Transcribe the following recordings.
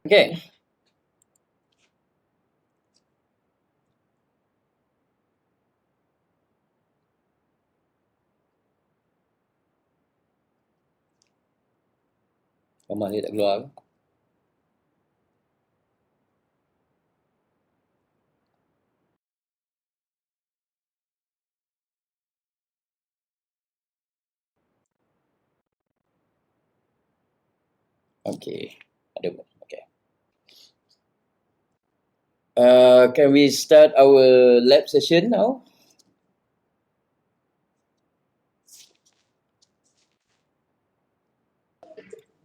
Okay. Gambar dia tak keluar. Okay. Ada pun. Okay. Can we start our lab session now?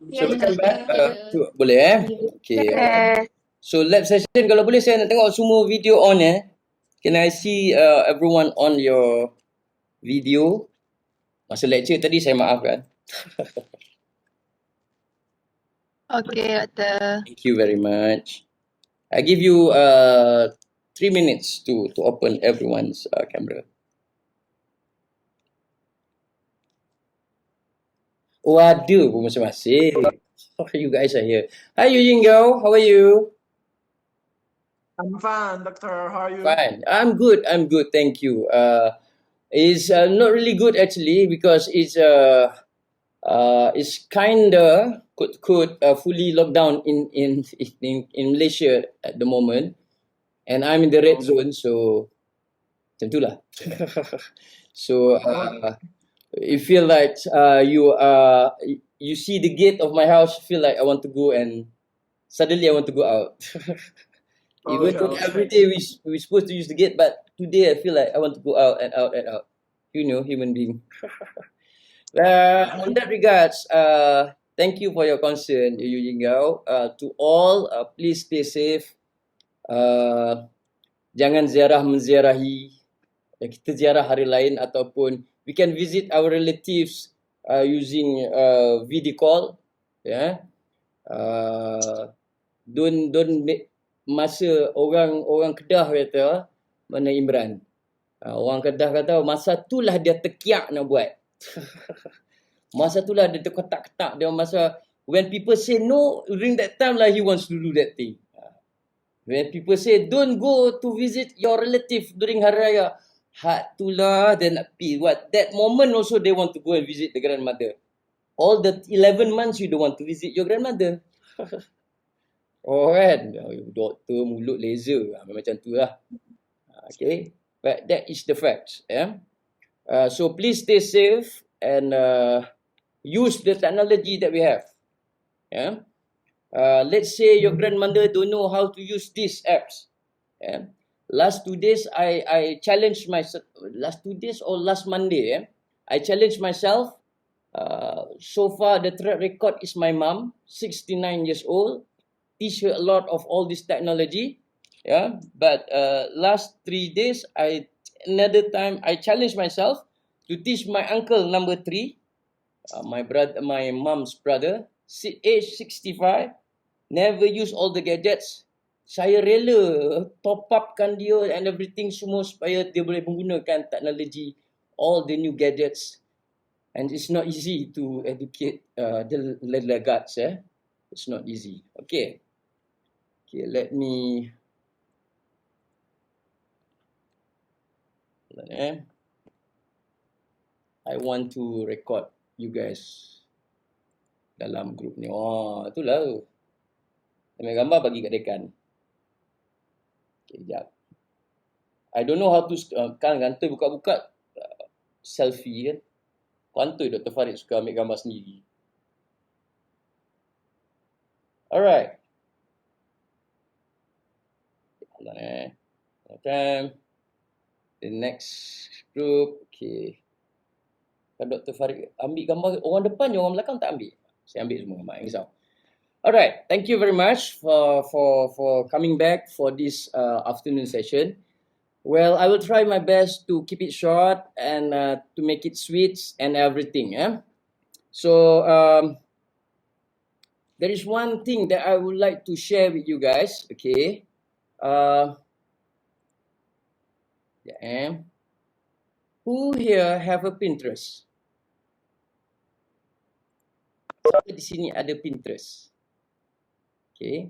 So we come back. Boleh Okay. So lab session kalau boleh saya nak tengok semua video on Can I see everyone on your video? Masa lecture tadi saya maafkan. Okay, Doktor. Thank you very much. I give you 3 minutes to open everyone's camera. Oh, ada pun masing-masing. Oh, you guys are here. Hi, Yu Yingyo. How are you? I'm fine, Doctor. How are you? Fine. I'm good. Thank you. It's not really good actually because it's kinda could fully locked down in Malaysia at the moment, and I'm in the red zone, so macam itulah. So you feel like you see the gate of my house, feel like I want to go and suddenly I want to go out. Even though every day we supposed to use the gate, but today I feel like I want to go out and out and out. You know, human being. On that regards, thank you for your concern, Yu Yingao. To all, please stay safe. Jangan ziarah menziarahi. Kita ziarah hari lain ataupun we can visit our relatives using video call. Yeah. Don't make masa orang Kedah kata mana Imran. Orang Kedah kata masa itulah dia terkiak nak buat. Masa itulah dia terketak-ketak dia masa when people say no during that time lah he wants to do that thing. When people say don't go to visit your relative during hari raya, itulah dia nak pergi. What that moment also they want to go and visit the grandmother. All the 11 months you don't want to visit your grandmother. Oh kan, doktor mulut laser macam tu lah. Okay, but that is the facts. So please stay safe and use the technology that we have. Let's say your grandmother don't know how to use these apps. Last 2 days I challenged myself. Last 2 days or last Monday, I challenged myself. So far the track record is my mom, 69 years old. Teach her a lot of all this technology, but last 3 days another time I challenged myself to teach my uncle number 3, my mom's brother, age 65, never use all the gadgets. Saya rela top upkan dia and everything semua supaya dia boleh menggunakan teknologi, all the new gadgets. And it's not easy to educate the laggards. It's not easy. Okay, let me I want to record you guys dalam group ni. Oh, itulah. Ambil gambar bagi kat dekan. Okay, sekejap. I don't know how to kan kantoi buka-buka selfie kan. Kantoi Dr. Farid suka ambil gambar sendiri. Alright. Okay. The next group. Okay. Kalau Dr. Farid ambil gambar orang depan je, orang belakang tak ambil. Saya ambil semua gambar, yang risau. Alright, thank you very much for coming back for this afternoon session. Well, I will try my best to keep it short and to make it sweet and everything. So there is one thing that I would like to share with you guys. Okay. Who here have a Pinterest? Siapa di sini ada Pinterest? Okay.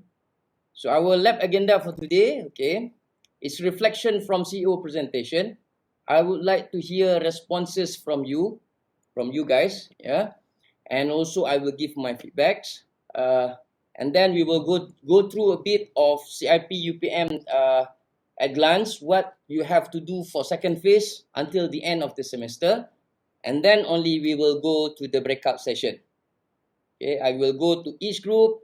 So our lab agenda for today, okay, is reflection from CEO presentation. I would like to hear responses from you guys, yeah, and also I will give my feedbacks, and then we will go through a bit of CIP UPM at glance, what you have to do for second phase until the end of the semester, and then only we will go to the breakout session. Okay, I will go to each group,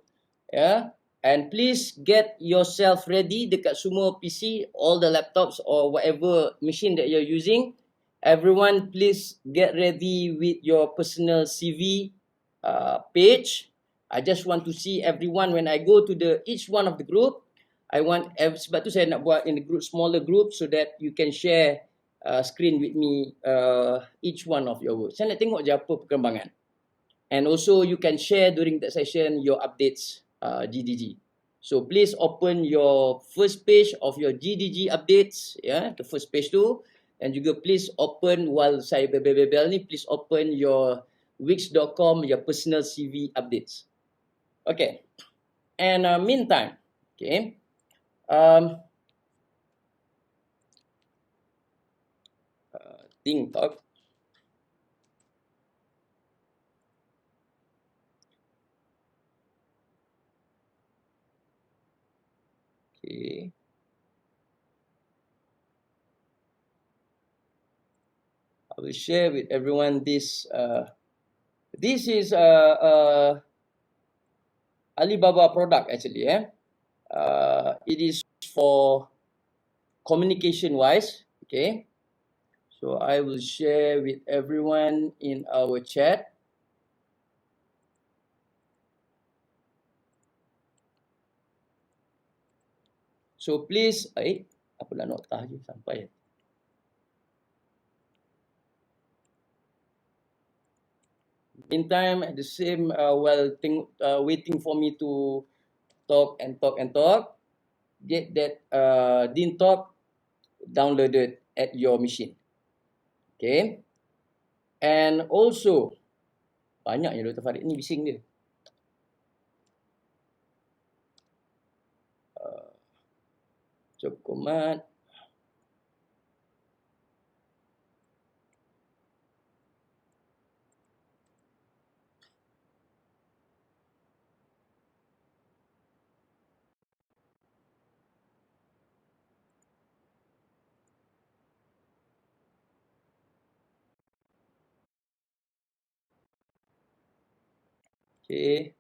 yeah, and please get yourself ready dekat semua PC, all the laptops or whatever machine that you're using. Everyone, please get ready with your personal CV page. I just want to see everyone when I go to each one of the group. I want sebab tu saya nak buat in the group, smaller group, so that you can share screen with me each one of your work. Saya nak tengok je apa perkembangan. And also you can share during that session your updates GDG. So please open your first page of your GDG updates, yeah, the first page tu, and juga please open while saya bebel ni, please open your wix.com, your personal CV updates. Okay. And meantime, okay, think talk. Okay. I will share with everyone this. This is Alibaba product actually. It is for communication wise. Okay. So I will share with everyone in our chat. So please, apalah notah je sampai. Meantime, at the same waiting for me to talk, get that Dean Talk downloaded at your machine. Okay. And also, banyak je Dr. Farid ni bising dia. Job command. Okay.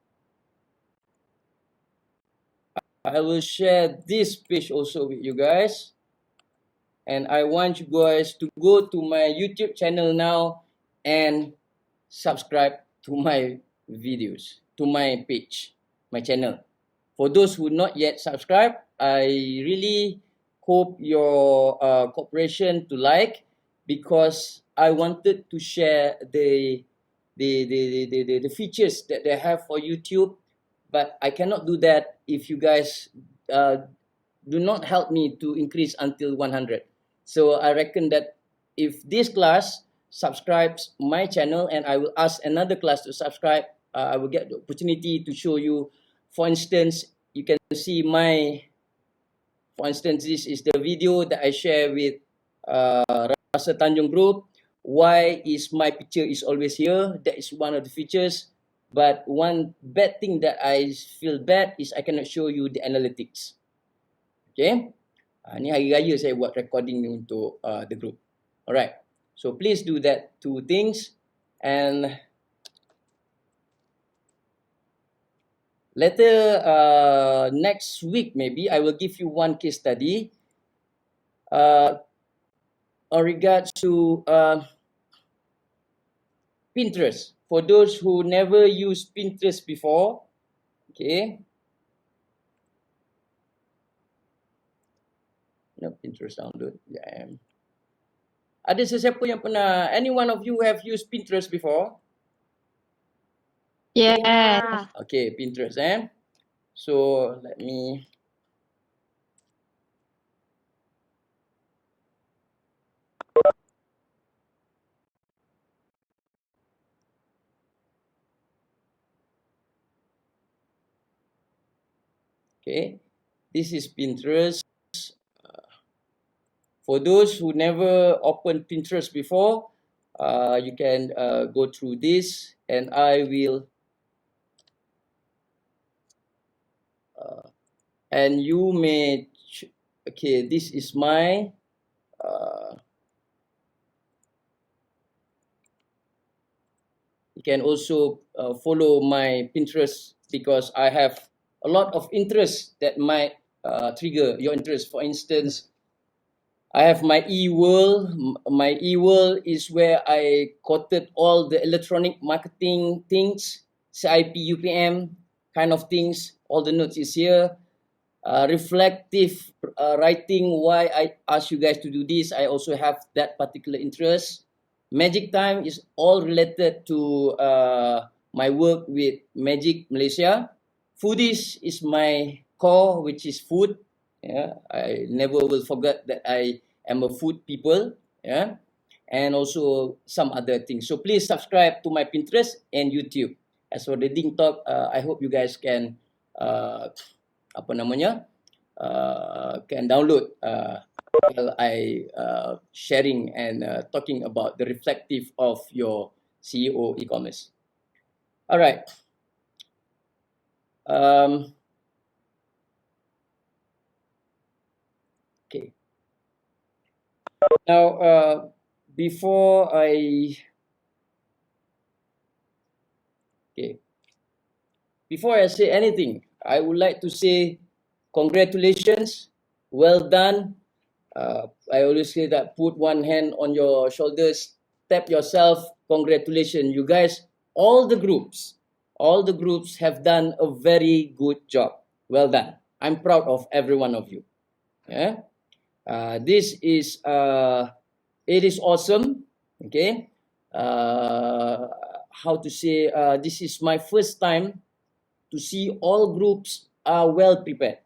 I will share this page also with you guys. And I want you guys to go to my YouTube channel now and subscribe to my videos, to my page, my channel. For those who not yet subscribed, I really hope your cooperation to like, because I wanted to share the features that they have for YouTube, but I cannot do that if you guys do not help me to increase until 100. So I reckon that if this class subscribes my channel and I will ask another class to subscribe, I will get the opportunity to show you. For instance, you can see for instance, this is the video that I share with Rasa Tanjung Group. Why is my picture is always here? That is one of the features. But one bad thing that I feel bad is I cannot show you the analytics. Okay. Ni hari raya saya buat recording ni untuk the group. Alright. So please do that two things. And later next week maybe I will give you one case study on regards to Pinterest. For those who never used Pinterest before, okay. No, Pinterest download. Yeah. Ada sesiapa yang pernah, any one of you have used Pinterest before? Yes. Okay, Pinterest. So let me. Okay. This is Pinterest. For those who never opened Pinterest before, you can go through this, and I will, and you may, okay, this is my, you can also follow my Pinterest because I have a lot of interest that might trigger your interest. For instance, I have my e-world. My e-world is where I quoted all the electronic marketing things, CIP, UPM kind of things. All the notes is here. Reflective writing, why I ask you guys to do this. I also have that particular interest. Magic Time is all related to my work with Magic Malaysia. Foodies is my core, which is food. Yeah, I never will forget that I am a food people. Yeah, and also some other things. So please subscribe to my Pinterest and YouTube. As for the Ding Talk, I hope you guys can can download while I sharing and talking about the reflective of your CEO e-commerce. All right. Okay. Now, before I say anything, I would like to say congratulations, well done. I always say that put one hand on your shoulders, tap yourself, congratulations. You guys, all the groups have done a very good job. Well done. I'm proud of every one of you. Yeah. This is, it is awesome. Okay. How to say, this is my first time to see all groups are well prepared.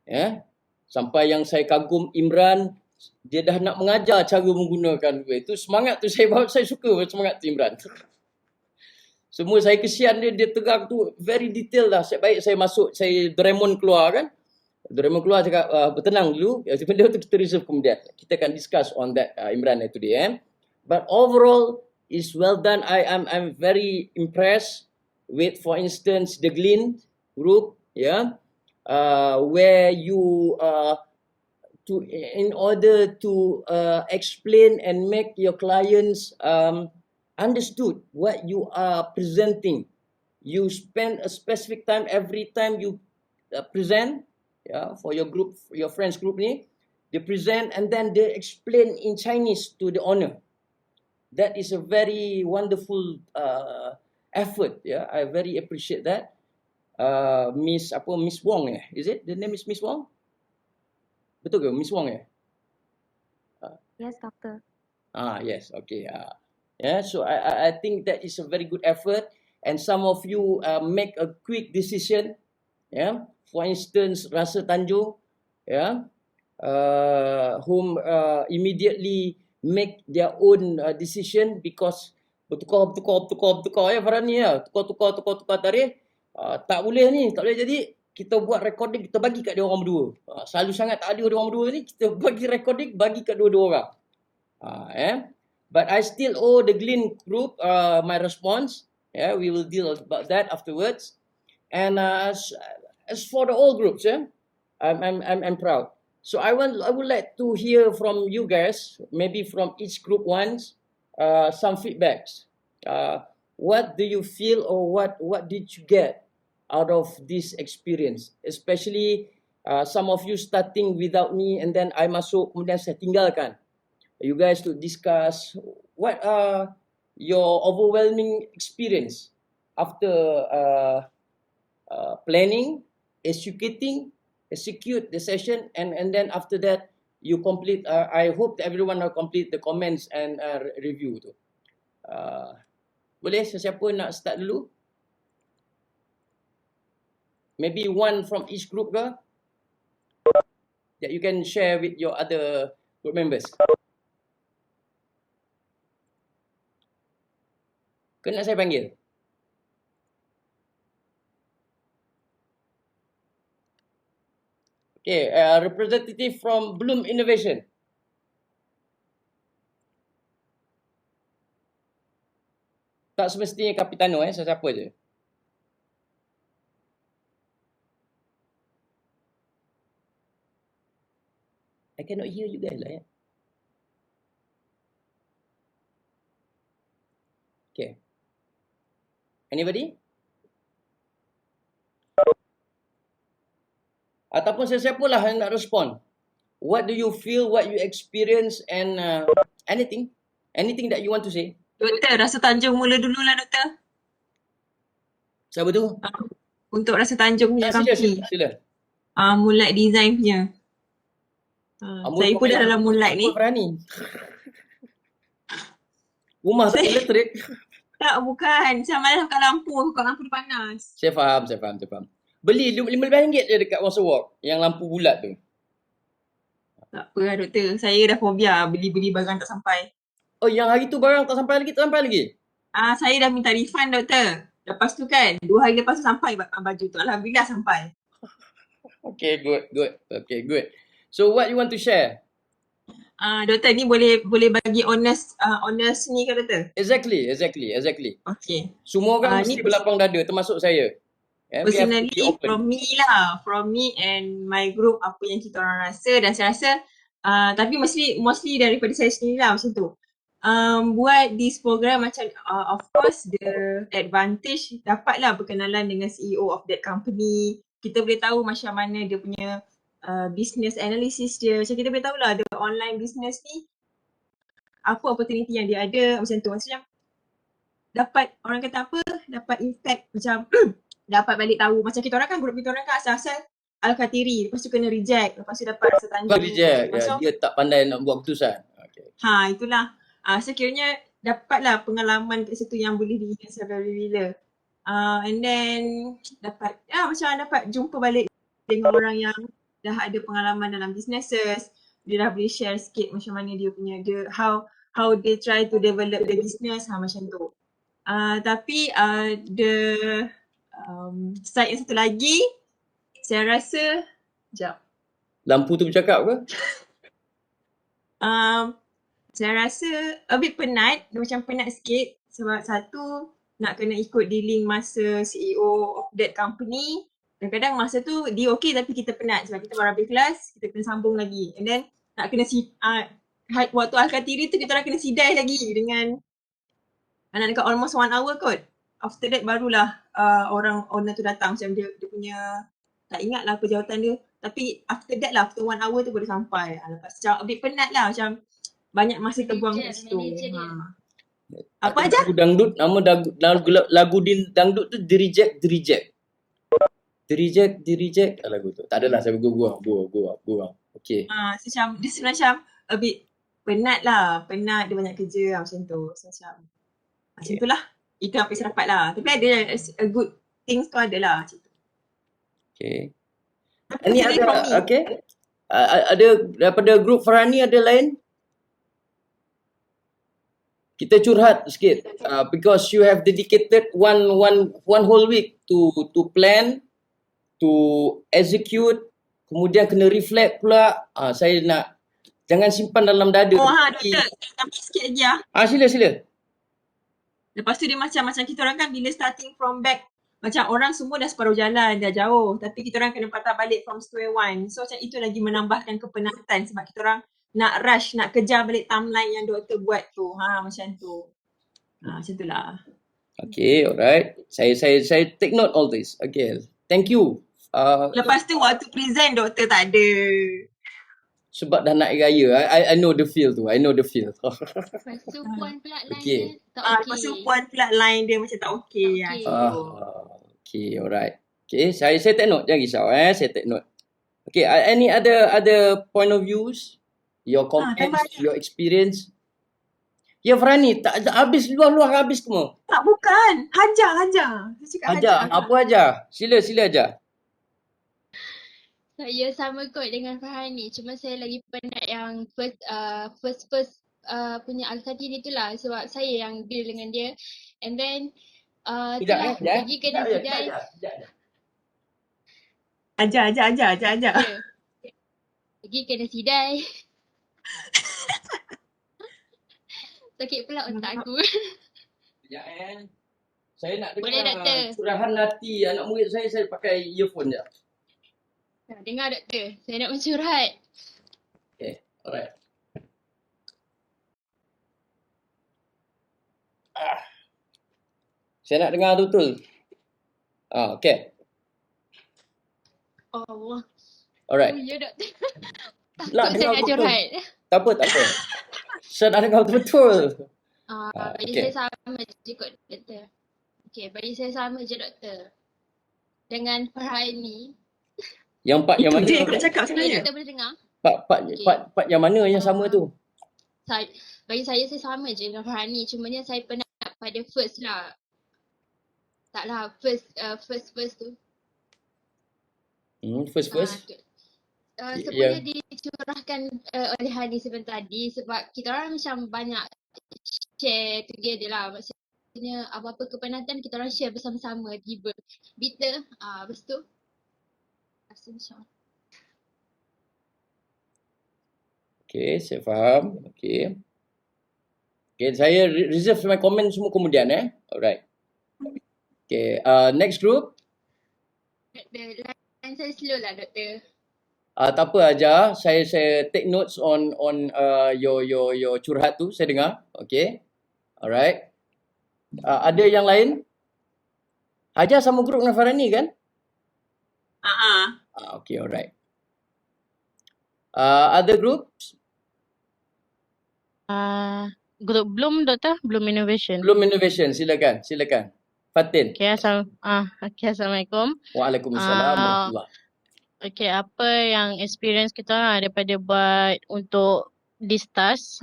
Ya. Sampai yang saya kagum Imran, dia dah nak mengajar cara menggunakan web. Itu semangat tu saya suka semangat tu Imran. Semua saya kesian dia terang tu very detail lah. Baik saya masuk, saya Doraemon keluar kan. Doraemon keluar cakap bertenang dulu. Benda tu kita reserve kemudian. Kita akan discuss on that Imran today. But overall is well done. I'm very impressed with, for instance, the Glean group, yeah, where you in order to explain and make your clients understood what you are presenting. You spend a specific time every time you present, yeah, for your group, your friends group ni, they present and then they explain in Chinese to the owner. That is a very wonderful effort. Yeah, I very appreciate that. Miss Wong is it? The name is Miss Wong? Betul ke Miss Wong Yes, doctor. Yes, okay. Yeah, so I think that is a very good effort, and some of you make a quick decision. Yeah, for instance, Rasa Tanjung, yeah, whom immediately make their own decision because bertukar ya Farhan ni ya, tukar tarikh. Tak boleh ni, tak boleh jadi. Kita buat recording, kita bagi kat dia orang berdua. Selalu sangat tak ada dia orang berdua ni, kita bagi recording, bagi kat dua-dua orang. But I still owe the Glean group my response. Yeah, we will deal about that afterwards. And as for the all groups, yeah, I'm proud. So I would like to hear from you guys, maybe from each group once, some feedbacks. What do you feel, or what did you get out of this experience? Especially some of you starting without me, and then I masuk, kemudian saya tinggalkan. You guys to discuss what are your overwhelming experience after planning, execute the session, and then after that you complete. I hope that everyone will complete the comments and review tu. Boleh sesiapa nak start dulu? Maybe one from each group ke? That you can share with your other group members. Ke nak saya panggil? Okay, representative from Bloom Innovation. Tak semestinya Kapitano, siapa je. I cannot hear you guys lah. Okay. Anybody? Ataupun sesiapa lah yang nak respon. What do you feel, what you experience and anything that you want to say? Doktor, Rasa Tanjung mula dululah doktor. Siapa tu? Untuk Rasa Tanjung punya company. Sila. Moonlight design punya. Saya pun dah dalam Moonlight ni. Berani. Rumah tak elektrik. Tak, bukan. Saya malas buka lampu dia panas. Saya faham. Beli RM15 je dekat Once a Walk yang lampu bulat tu. Tak apa lah doktor. Saya dah fobia beli-beli barang tak sampai. Oh, yang hari tu barang tak sampai lagi? Saya dah minta refund doktor. Lepas tu kan, 2 hari lepas tu sampai baju tu. Alhamdulillah sampai. Okay, good. Okay, good. So what you want to share? Doktor ni boleh bagi honest ni ke doktor? Exactly. Okay. Semua orang Ni mesti berlapang dada termasuk saya. Personally, from me and my group, apa yang kita orang rasa, dan saya rasa tapi mostly daripada saya sendiri lah macam tu. Buat this program macam of course the advantage dapatlah berkenalan dengan CEO of that company. Kita boleh tahu macam mana dia punya business analysis dia. Macam kita boleh tahulah the online business ni apa opportunity yang dia ada macam tu. Macam dapat orang kata apa, dapat impact macam dapat balik tahu. Macam kita orang kan, grup kita orang kan asal-asal Al-Khairi, lepas tu kena reject, lepas tu dapat Rasa Tanjung. Reject, dia tak pandai nak buat keputusan. Okay. Itulah. Sekiranya dapatlah pengalaman kat situ yang boleh diingat sampai bila. And then dapat jumpa balik dengan orang yang dah ada pengalaman dalam businesses. Dia dah boleh share sikit macam mana dia how they try to develop the business, macam tu. Tapi the side yang satu lagi, saya rasa, lampu tu bercakap ke? Saya rasa a bit penat, macam penat sikit sebab satu nak kena ikut dealing masa CEO of that company. Kadang-kadang masa tu dia okay tapi kita penat sebab kita baru habis kelas, kita kena sambung lagi. And then nak kena waktu Al-Khairi tu kita orang kena sidai lagi dengan dekat almost 1 hour kot. After that barulah orang owner tu datang, macam dia punya, tak ingat lah apa jawatan dia. Tapi after that lah, after 1 hour tu baru sampai. Lepas macam a bit penat lah, macam banyak masa terbuang kat situ. Apa aja? Nama lagu dangdut tu The Reject lagu tu. Tak adalah, saya gurau. Okay. Dia macam a bit penat dia banyak kerja macam tu. Macam tu lah. Itu apa saya dapat lah. Tapi ada a good things tu ada lah macam tu. Okay. Ini ada, okay. Ada daripada grup Farhani ada lain? Kita curhat sikit. Because you have dedicated one whole week to plan, to execute, kemudian kena reflect pula. Saya nak, jangan simpan dalam dada. Doktor, tambah sikit lagi lah. Sila. Lepas tu dia macam kita orang kan bila starting from back, macam orang semua dah separuh jalan, dah jauh. Tapi kita orang kena patah balik from square one. So macam itu lagi menambahkan kepenatan sebab kita orang nak rush, nak kejar balik timeline yang doktor buat tu. Macam tu. Macam tu lah. Okay, alright. Saya take note all this. Okay, thank you. Lepas tu waktu present doktor tak ada. Sebab dah nak raya. I know the feel tu. Lepas tu puan pula line dia tak okay. Lepas tu puan pula line dia macam tak okay. Okay, alright. Okay, saya take note. Jangan risau. Saya take note. Okay, any other point of views? Your comments, your experience? Ya Farhani, tak habis luar habis semua. Tak, bukan. Hajar. Hajar. Apa hajar? Sila hajar. Saya sama kot dengan Farhani, cuma saya lagi penat yang first punya Al-Khairi tu lah sebab saya yang deal dengan dia. And then pergi kena sidai. Ajar. pergi kena sidai. Sakit pula otak aku. Sekejap Saya nak Boleh, dengar doktor? curahan hati anak murid saya pakai earphone je. Dengar doktor, saya nak mencurhat. Okay, alright. Saya nak dengar betul. Okay. Allah. Alright. Oh ya doktor. Nak Takut saya dengar nak betul. curhat. Tak apa. Saya nak dengar betul. Bagi okay. saya sama je kot doktor. Okay, bagi saya sama je doktor. Dengan Farhani. Yang part yang Itu mana? je yang aku nak cakap Okay, sebenarnya. doktor boleh dengar? Part yang mana yang sama tu? Bagi saya sama je dengan Farhani. Cumanya saya penat pada first lah. Taklah, first tu. First. Sebenarnya dicurahkan oleh Hani sebentar tadi sebab kita orang macam banyak share together lah. Maksudnya apa-apa kepenatan kita orang share bersama-sama di Bitter. Lepas tu rasa macam Okay, saya faham. Okay, saya reserve my comment semua kemudian Alright. Okay, next group. line saya slow lah doktor. Tak apa aja. Saya take notes on your curhat tu. Saya dengar. Okay. Alright. Ada yang lain? Hajar sama grup dengan Farhani kan? Okay, alright. Other groups? Grup Bloom doktor, Bloom Innovation. Bloom Innovation, silakan. Fatin. Okay, Assalamualaikum. Waalaikumsalam warahmatullahi. Okay, apa yang experience kita orang daripada buat untuk this task,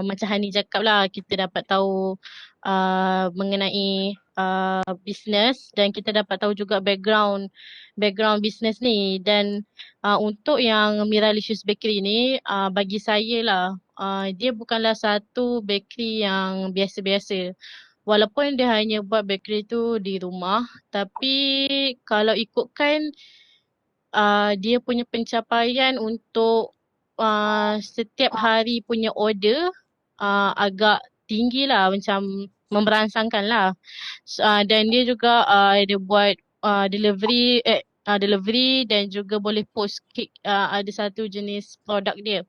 macam Hani cakap lah, kita dapat tahu mengenai business dan kita dapat tahu juga background business ni. Dan untuk yang Miralicious Bakery ni, bagi saya lah, dia bukanlah satu bakery yang biasa-biasa. Walaupun dia hanya buat bakery tu di rumah, tapi kalau ikutkan dia punya pencapaian untuk setiap hari punya order agak tinggi lah, macam memberansangkan lah. Dan dia juga dia buat delivery dan juga boleh post cake, ada satu jenis produk dia.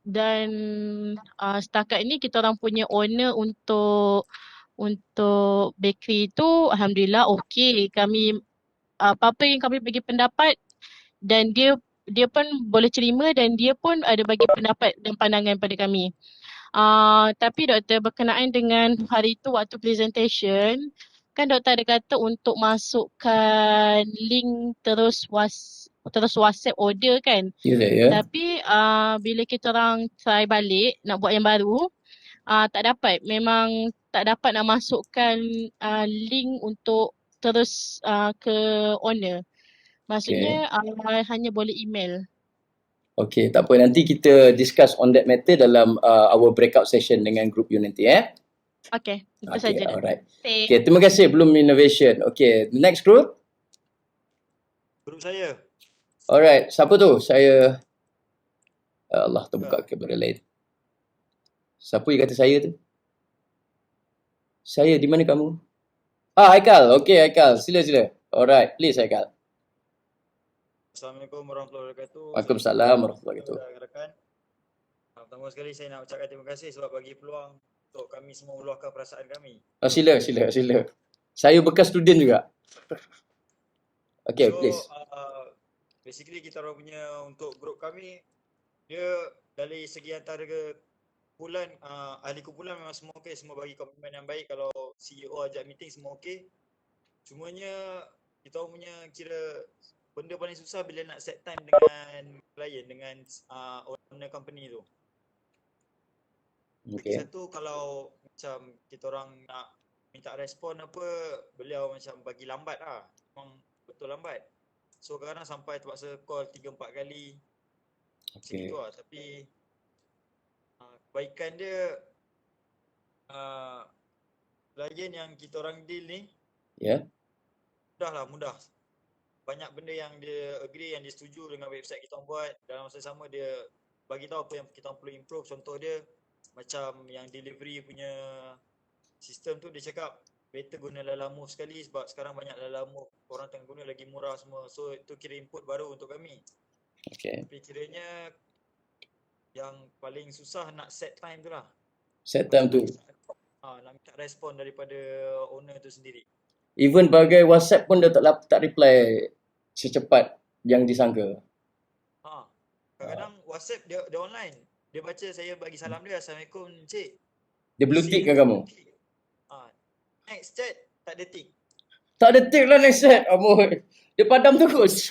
Dan setakat ni kita orang punya owner untuk bakery tu alhamdulillah okey. Kami apa-apa yang kami bagi pendapat dan dia pun boleh terima dan dia pun ada bagi pendapat dan pandangan pada kami. Tapi doktor, berkenaan dengan hari tu waktu presentation, kan doktor ada kata untuk masukkan link terus WhatsApp order kan. Ya. Tapi bila kita orang try balik nak buat yang baru, tak dapat. Memang tak dapat nak masukkan link untuk terus ke owner. Maksudnya hanya boleh email. Okay, tak apa. Nanti kita discuss on that matter dalam our breakout session dengan group you nanti Okay, itu saja. Alright. Okay, terima kasih Bloom Innovation. Okay, next group. Grup saya. Alright, siapa tu? Saya Allah terbuka kamera lain. Siapa yang kata saya tu? Saya, di mana kamu? Haikal. Okay, Haikal. Sila. Alright, please Haikal. Assalamualaikum warahmatullahi wabarakatuh. Waalaikumsalam warahmatullahi wabarakatuh. Rakan-rakan. Pertama sekali saya nak ucapkan terima kasih sebab bagi peluang untuk kami semua meluahkan perasaan kami. Sila. Saya bekas student juga. Okay, please. Basically kita orang punya untuk grup kami, dia dari segi antara kumpulan, ahli kumpulan memang semua okey, semua bagi komitmen yang baik. Kalau CEO ajak meeting semua okey. Cumanya kita orang punya kira benda paling susah bila nak set time dengan klien, dengan owner company tu. Okay. Satu, kalau macam kita orang nak minta respon apa, beliau macam bagi lambat lah. Memang betul lambat. So kadang-kadang sampai terpaksa call 3-4 kali. Macam itu lah. Tapi kebaikan dia, klien yang kita orang deal ni, mudah. banyak benda yang dia agree, yang dia setuju dengan website kita orang buat. Dalam masa sama dia bagi tahu apa yang kita orang perlu improve. Contoh dia macam yang delivery punya sistem tu, dia cakap better guna Lalamove sekali sebab sekarang banyak Lalamove orang tengah guna lagi murah semua. So itu kira input baru untuk kami. Okay. Tapi kiranya yang paling susah nak set time tu lah. Set time tu. Nak minta respon daripada owner tu sendiri. Even bagai WhatsApp pun dia tak reply secepat yang disangka. Kadang-kadang WhatsApp dia online. Dia baca saya bagi salam dia, Assalamualaikum Encik. Dia blue tick ke kamu? Next chat tak ada tick. Tak ada tick lah next chat. Dia padam terus.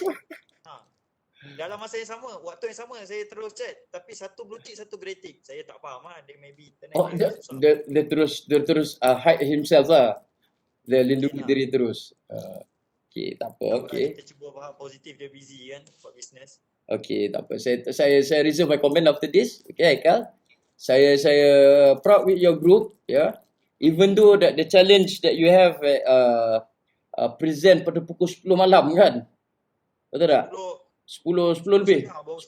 Dalam masa yang sama, waktu yang sama saya terus chat, tapi satu blue tick, satu grey tick. Saya tak faham lah, dia maybe internet dia terus hide himself lah. Dia lindungi diri terus. Okay, tak apa. Okay. Kita cuba faham positif dia busy kan buat business. Okay, tak apa. Saya reserve my comment after this. Okay, Haikal. Saya proud with your group. Yeah. Even though that the challenge that you have present pada pukul 10 malam kan? Betul tak? 10 lebih. 10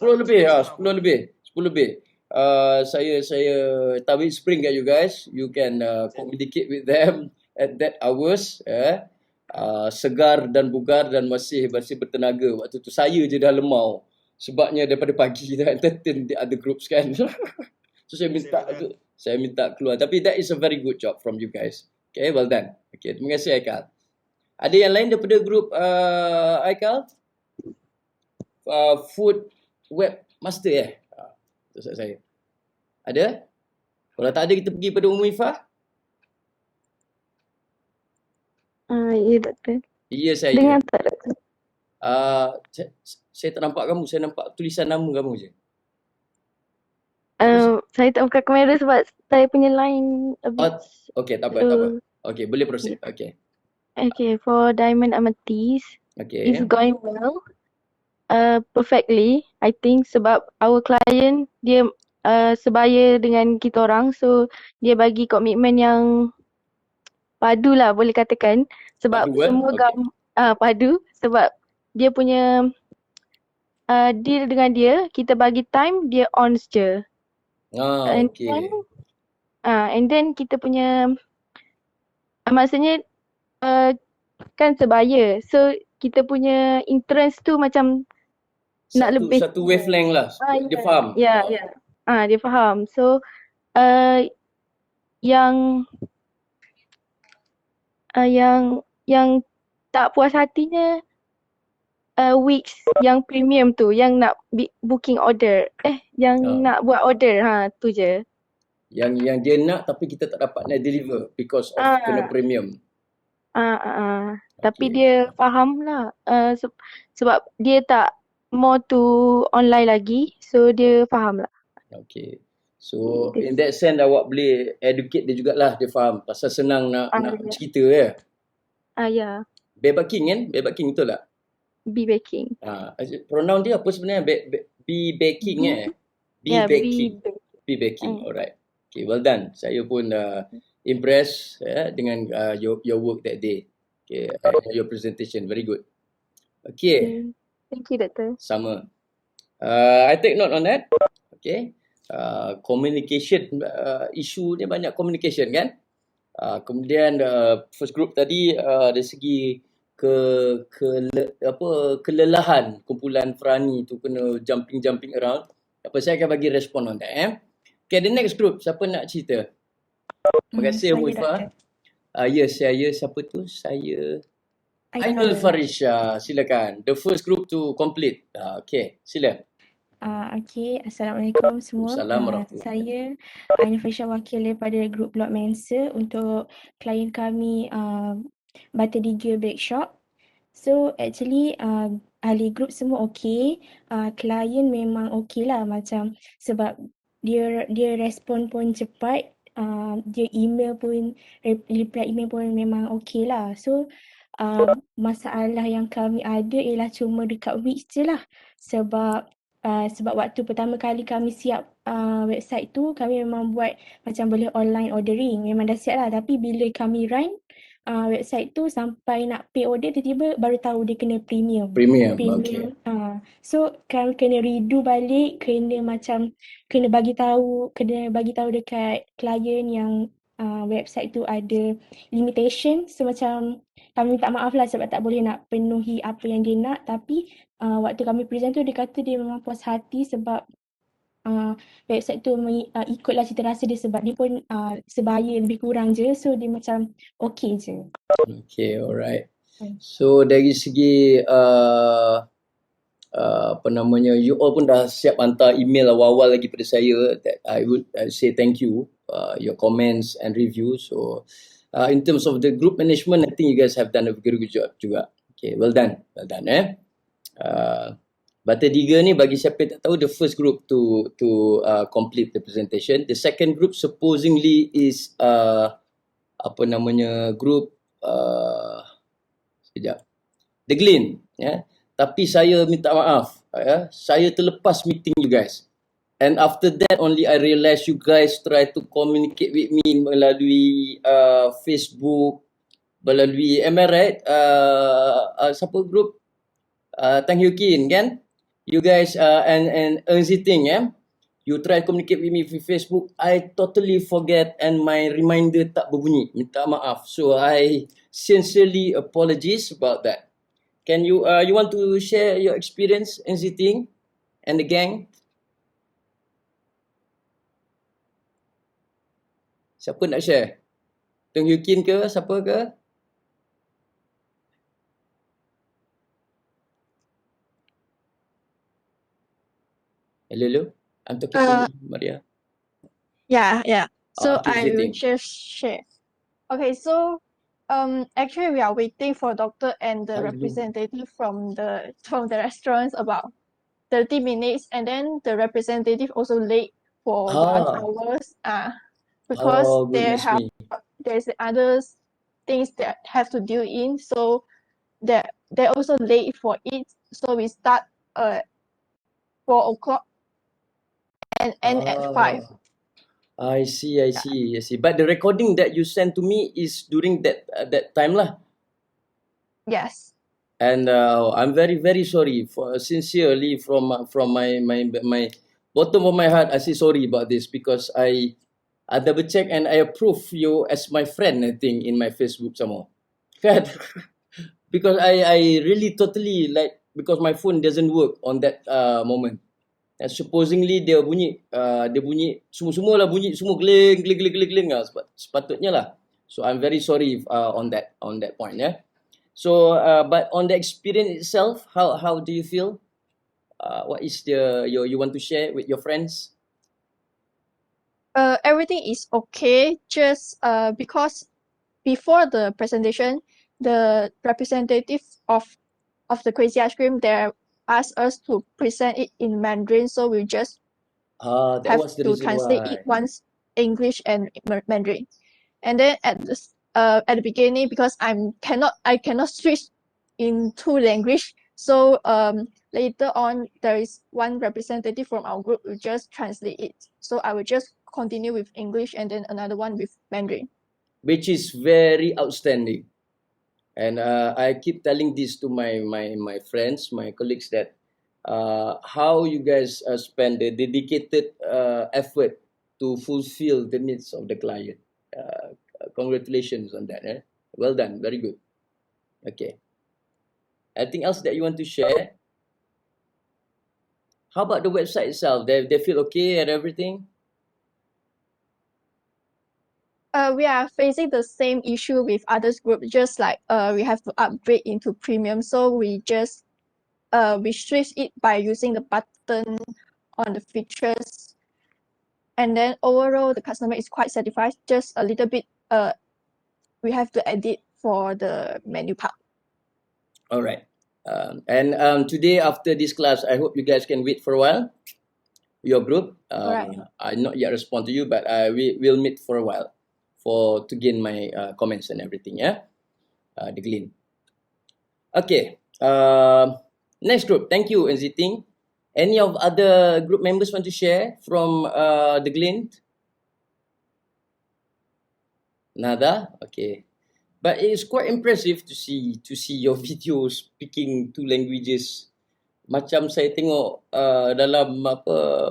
lebih. Saya tabik spring kat you guys. You can communicate with them at that hours. Segar dan bugar dan masih bertenaga. Waktu tu saya je dah lemau. Sebabnya daripada pagi dah entertain the other groups kan. So saya minta keluar. Tapi that is a very good job from you guys. Okay, well done. Okay, terima kasih Haikal. Ada yang lain daripada grup Haikal? Food webmaster Ustaz saya. Ada? Kalau tak ada kita pergi pada Ifah. Ya doktor. Ya saya. Dengar tak doktor? Saya tak nampak kamu. Saya nampak tulisan nama kamu je. Saya tak buka kamera sebab saya punya line a bit. Okay, tak apa. Okay, boleh proceed. Okay. Okay, for Diamond Amethyst, it's going well. Perfectly, I think, sebab our client dia sebaya dengan kita orang, so dia bagi komitmen yang padu lah boleh katakan, sebab padu, semua padu sebab dia punya deal dengan dia, kita bagi time, dia on je. And then kita punya maksudnya kan sebaya, so kita punya interest tu macam nak lebih satu wavelength lah. Dia faham. Ya. Dia faham. So yang tak puas hatinya weeks yang premium tu, yang nak booking order, nak buat order, tu je. Yang dia nak tapi kita tak dapat nak deliver because of kena premium. Tapi dia faham lah, sebab dia tak more to online lagi, so dia faham lah. Okay. So in that sense awak boleh educate dia jugalah, dia faham pasal senang nak cerita ya. Ya. Baking kan? Baking betul tak? Baking. Pronoun dia apa sebenarnya? Baking Baking. Alright. Okay, well done. Saya pun impressed dengan your work that day. Okay, your presentation very good. Okay. Thank you, Doctor. Sama. I take note on that. Okay. Communication issue ni banyak communication kan. Kemudian first group tadi dari segi kelelahan kumpulan Frani tu kena jumping around. Saya akan bagi respon on that. Okay, the next group siapa nak cerita? Terima kasih Muifah. Saya siapa tu? Saya Ainul Farisha, silakan. The first group to complete. Okay, sila. Okay, Assalamualaikum semua. Saya Ainul Farisha, wakil daripada grup Blog Mensa untuk klien kami Butter Digger Bake Shop. So actually ahli grup semua okey, klien memang okey lah, macam sebab dia respon pun cepat, dia email pun, reply email pun memang okey lah. So masalah yang kami ada ialah cuma dekat weeks je lah, sebab waktu pertama kali kami siap website tu, kami memang buat macam boleh online ordering, memang dah siap lah, tapi bila kami run website tu sampai nak pay order tiba-tiba baru tahu dia kena premium. Premium, okay. So kena redo balik, kena bagi tahu dekat klien yang website tu ada limitation. So macam kami minta maaf lah sebab tak boleh nak penuhi apa yang dia nak, tapi waktu kami present tu dia kata dia memang puas hati sebab website tu ikutlah cita rasa dia sebab dia pun sebaya lebih kurang je, so dia macam okay je. Okay, alright. So dari segi apa namanya, you all pun dah siap hantar email awal-awal lagi pada saya, that I would say thank you, your comments and review. So in terms of the group management, I think you guys have done a very good job juga. Okay, well done Bata 3 ni, bagi siapa yang tak tahu, the first group to complete the presentation. The second group supposedly is apa namanya, group The Glen, tapi saya minta maaf, saya terlepas meeting you guys, and after that only I realised you guys try to communicate with me melalui Facebook, melalui, am I right, siapa group, Tang Hiu Kin kan, you guys and Ziting, you try communicate with me through Facebook. I totally forget and my reminder tak berbunyi, minta maaf. So I sincerely apologize about that. Can you want to share your experience in Ziting and the gang? Siapa nak share? Teng Hiu Kin ke? Siapa ke? Hello? I'm talking to you, Maria. Yeah. So okay, I will just share. Okay, so actually we are waiting for doctor and the representative from the restaurants about 30 minutes, and then the representative also late for 1 hour because there's other things that have to deal in, so they're also late for it. So we start at 4 o'clock and end at 5. I see. But the recording that you sent to me is during that time lah. Yes. And I'm very, very sorry, sincerely from my bottom of my heart. I say sorry about this because I double check and I approve you as my friend, I think, in my Facebook somehow. Because I really totally because my phone doesn't work on that moment. And supposedly dia bunyi semua lah bunyi, semua geling sepatutnya lah. So I'm very sorry on that point, So but on the experience itself, how do you feel? What is you want to share with your friends? Everything is okay, just because before the presentation, the representative of the Crazy Ice Cream there asked us to present it in Mandarin, so we just have to translate it once English and Mandarin. And then at the beginning, because I cannot switch in two language, so later on there is one representative from our group who just translate it. So I will just continue with English and then another one with Mandarin. Which is very outstanding. And I keep telling this to my friends, my colleagues, that how you guys spend the dedicated effort to fulfill the needs of the client. Congratulations on that. Well done. Very good. Okay. Anything else that you want to share? How about the website itself? They feel okay and everything? We are facing the same issue with others group, just like we have to upgrade into premium, so we just restrict it by using the button on the features, and then overall the customer is quite satisfied. Just a little bit we have to edit for the menu part. All right. And today after this class, I hope you guys can wait for a while. Your group. Right. I not yet respond to you, but we will meet for a while to gain my comments and everything. The Glen. Okay. Next group. Thank you, Ziting. Any of other group members want to share from the Glen? Nada? Okay. But it's quite impressive to see your video speaking 2 languages. Macam saya tengok dalam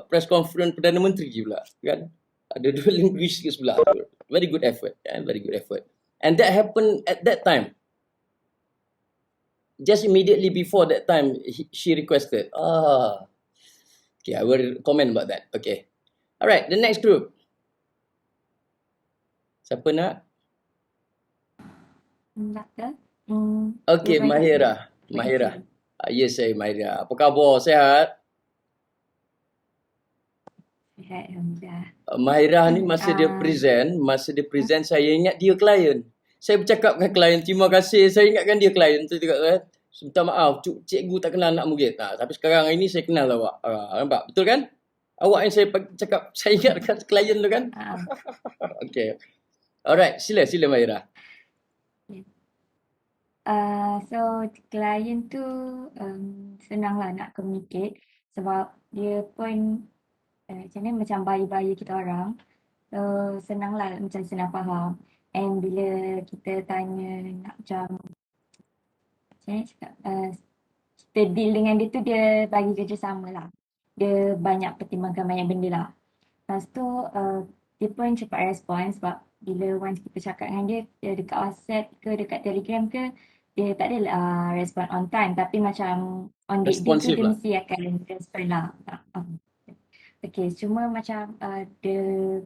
press conference Perdana Menteri pula kan. Ada 2 language ke sebelah. Very good effort. Very good effort. And that happened at that time. Just immediately before that time, she requested. Okay, I will comment about that. Okay. Alright, the next group. Siapa nak? Doktor. Okay, Mahira. Mahira. Yes, saya Mahira. Apa khabar? Sehat? Sihat, alhamdulillah. Mahira ni masa dia present, saya ingat dia klien. Saya bercakap dengan klien, terima kasih. Saya ingatkan dia klien tu juga kan. Minta maaf, cikgu tak kenal anak murid. Tapi sekarang ini saya kenal awak. Nampak? Betul kan? Awak yang saya cakap, saya ingatkan klien tu kan? Okay. Alright, sila Mahira. So klien tu senanglah nak communicate sebab dia pun macam bayi-bayi kita orang. So senanglah macam senang faham. And bila kita tanya nak macam kita deal dengan dia tu, dia bagi kerjasama lah. Dia banyak pertimbangkan banyak benda lah. Lepas tu dia pun cepat respon sebab bila once kita cakap dengan dia dekat WhatsApp ke dekat Telegram ke, dia tak ada respon on time, tapi macam on date dia tu dia mesti akan respon lah. Okay, cuma macam the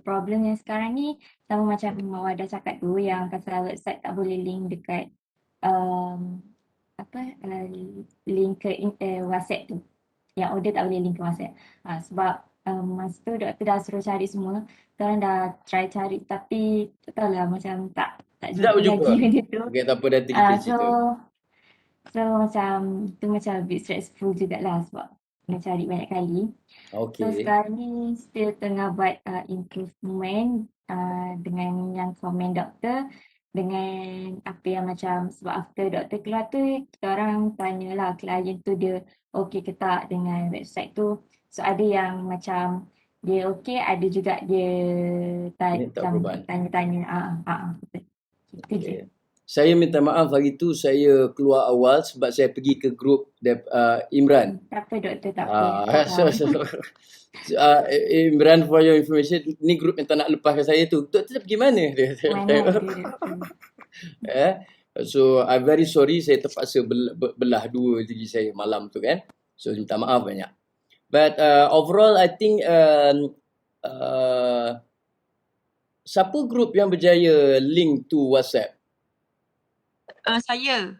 problem yang sekarang ni sama macam Mawar dah cakap tu, yang pasal website tak boleh link dekat link ke WhatsApp tu. Yang order tak boleh link ke WhatsApp. Sebab masa tu doktor dah suruh cari semua. Sekarang dah try cari tapi tak tahulah macam tak jumpa lagi benda tu. Okay, tak apa, nanti kita cerita. So macam tu macam a bit stressful jugalah sebab kena cari banyak kali. Okay. So sekarang ni still tengah buat improvement dengan yang komen doktor, dengan apa yang macam sebab after doktor keluar tu kita orang tanyalah klien tu dia okey ke tak dengan website tu. So ada yang macam dia okey, ada juga dia tanya-tanya. Okay. Saya minta maaf hari tu saya keluar awal sebab saya pergi ke grup Imran. Tak apa doktor, tak apa. Imran, for your information, ni grup yang tak nak lepaskan saya tu. Doktor pergi mana? So I'm very sorry, saya terpaksa belah 2 diri saya malam tu kan. So minta maaf banyak. But overall I think siapa grup yang berjaya link to WhatsApp? Saya.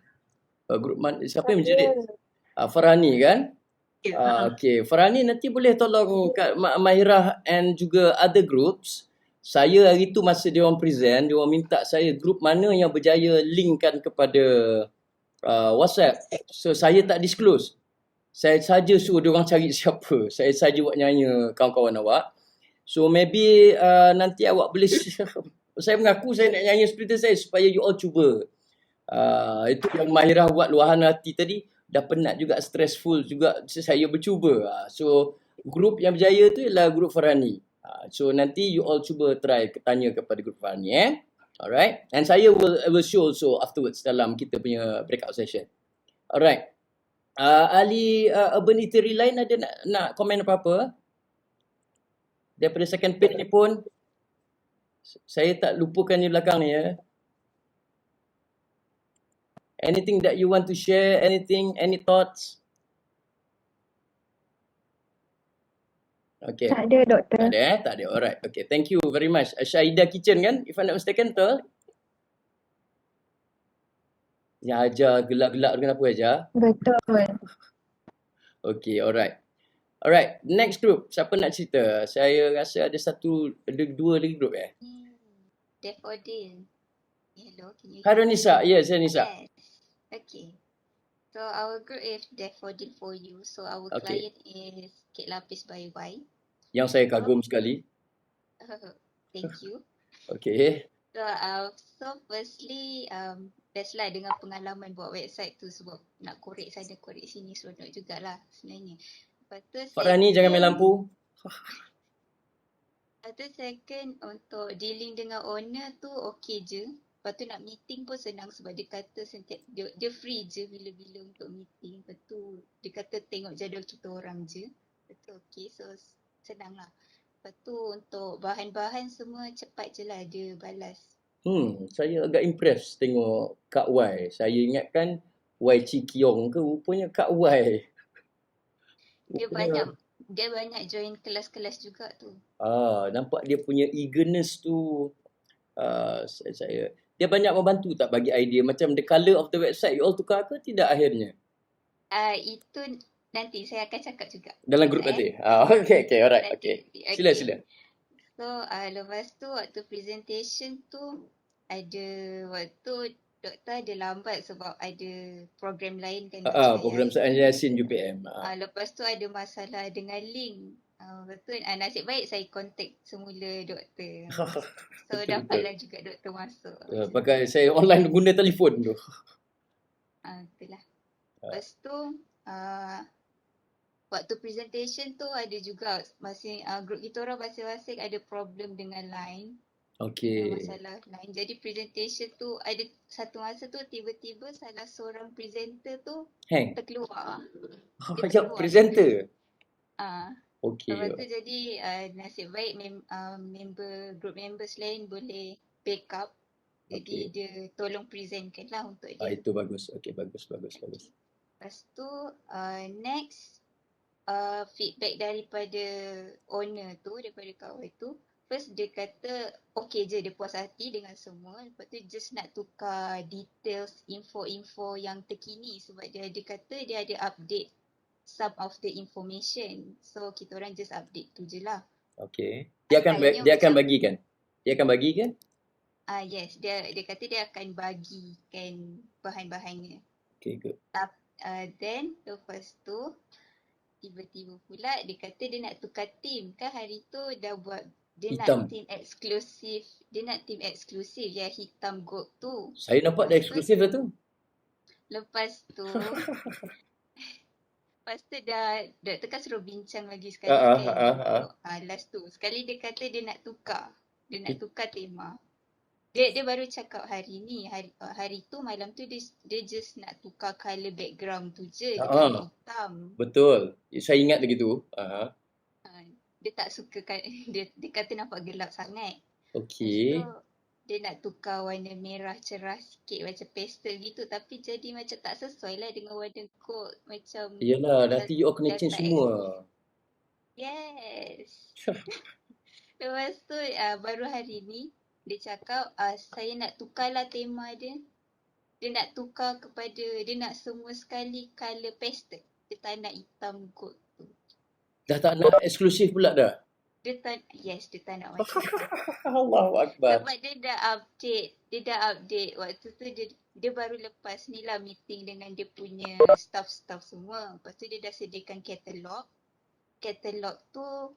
Grup mana? Siapa yang berjaya? Farhani kan? Okay, Farhani nanti boleh tolong Kak Mahira and juga other groups. Saya hari tu masa dia orang present, dia orang minta saya grup mana yang berjaya linkkan kepada WhatsApp. So saya tak disclose. Saya saja suruh dia orang cari siapa. Saya saja buat nyanyi kawan-kawan awak. So maybe nanti awak boleh saya mengaku saya nak nyanyi seperti saya supaya you all cuba. Itu yang Mahira buat luahan hati tadi. Dah penat juga, stressful juga, saya bercuba. So grup yang berjaya tu ialah grup Farhani. So nanti you all cuba try tanya kepada grup Farhani. Alright. And saya will show also afterwards dalam kita punya breakout session. Alright. Ahli urban itinerary lain ada nak komen apa-apa? Daripada second page ni pun saya tak lupakan di belakang ni ya. Anything that you want to share? Anything? Any thoughts? Okay. Tak ada doktor. Tak ada. Alright. Okay. Thank you very much. Syahida Kitchen kan? If I'm not mistaken, betul? Yang ajar gelap-gelap tu kenapa ajar? Betul. Okay, alright. Alright, next group. Siapa nak cerita? Saya rasa ada 2 lagi group Daffodil. Hello, can you hear me? Hai Nisa. Yes, Nisa. Yes. Okay. So our group is Daffodil for you. So our Okay. client is Kek Lapis by Y. Yang saya kagum sekali. Thank you. Okay. So firstly, best lah dengan pengalaman buat website tu sebab nak korek sana korek sini seronok jugalah sebenarnya. Lepas tu Farhani jangan main lampu. Lepas tu second untuk dealing dengan owner tu okey je. Lepas tu nak meeting pun senang sebab dia kata dia free je bila-bila untuk meeting. Lepas tu dia kata tengok jadual kita orang je. Lepas tu okay, so senang lah. Lepas tu untuk bahan-bahan semua cepat je lah dia balas. Saya agak impress tengok Kak Y. Saya ingatkan Y Chi Kiong ke, rupanya Kak Y. Dia banyak join kelas-kelas juga tu. Nampak dia punya eagerness tu. Saya dia banyak membantu tak bagi idea macam the colour of the website you all tukar ke tidak akhirnya? Itu nanti saya akan cakap juga. Dalam grup nanti. Okay, alright. Okay. Sila. So lepas tu waktu presentation tu ada waktu doktor ada lambat sebab ada program lain kan. Program Sains Yasin UPM. Lepas tu ada masalah dengan link. Lepas tu nasib baik saya contact semula doktor. So dapatlah juga doktor masuk. Pakai saya online guna telefon tu. Itulah. Lepas tu waktu presentation tu ada juga grup kita orang masing-masing ada problem dengan line. Okay. Masalah line. Jadi presentation tu ada satu masa tu tiba-tiba salah seorang presenter tu terkeluar. Presenter? Okay. Lepas tu jadi nasib baik group members lain boleh backup. Jadi dia tolong presentkan lah untuk dia. Itu bagus. Okay, bagus. Lepas tu next feedback daripada owner tu, daripada kawan tu. First dia kata okay je, dia puas hati dengan semua. Lepas tu just nak tukar details, info-info yang terkini sebab dia kata dia ada update some of the information. So kita orang just update tu je lah. Okay. Dia akan bagikan? Yes, dia kata dia akan bagikan bahan-bahannya. Okay, good. Then lepas tu tiba-tiba pula dia kata dia nak tukar team. Kan hari tu dah buat nak team eksklusif. Dia nak team eksklusif yang hitam gold tu. Saya nampak dah eksklusif dah tu. Lepas tu doktor kan suruh bincang lagi sekali last tu. Sekali dia kata dia nak tukar. Dia nak tukar tema. Dia baru cakap hari ni. Hari tu malam tu dia just nak tukar colour background tu je. Dia hitam. Betul. Saya ingat lagi tu. Dia tak suka kan. Dia kata nampak gelap sangat. Okay. Dia nak tukar warna merah cerah sikit macam pastel gitu tapi jadi macam tak sesuai lah dengan warna gold macam. Yalah, nanti you all kena change semua. Yes. Lepas tu baru hari ni dia cakap saya nak tukarlah tema dia. Dia nak tukar dia nak semua sekali colour pastel. Dia tak nak hitam gold tu. Dah tak nak eksklusif pula dah? Dia tak nak macam tu. Allahu Akbar. Sebab dia dah update. Waktu tu dia baru lepas ni lah meeting dengan dia punya staff semua. Lepas tu dia dah sediakan katalog. Katalog tu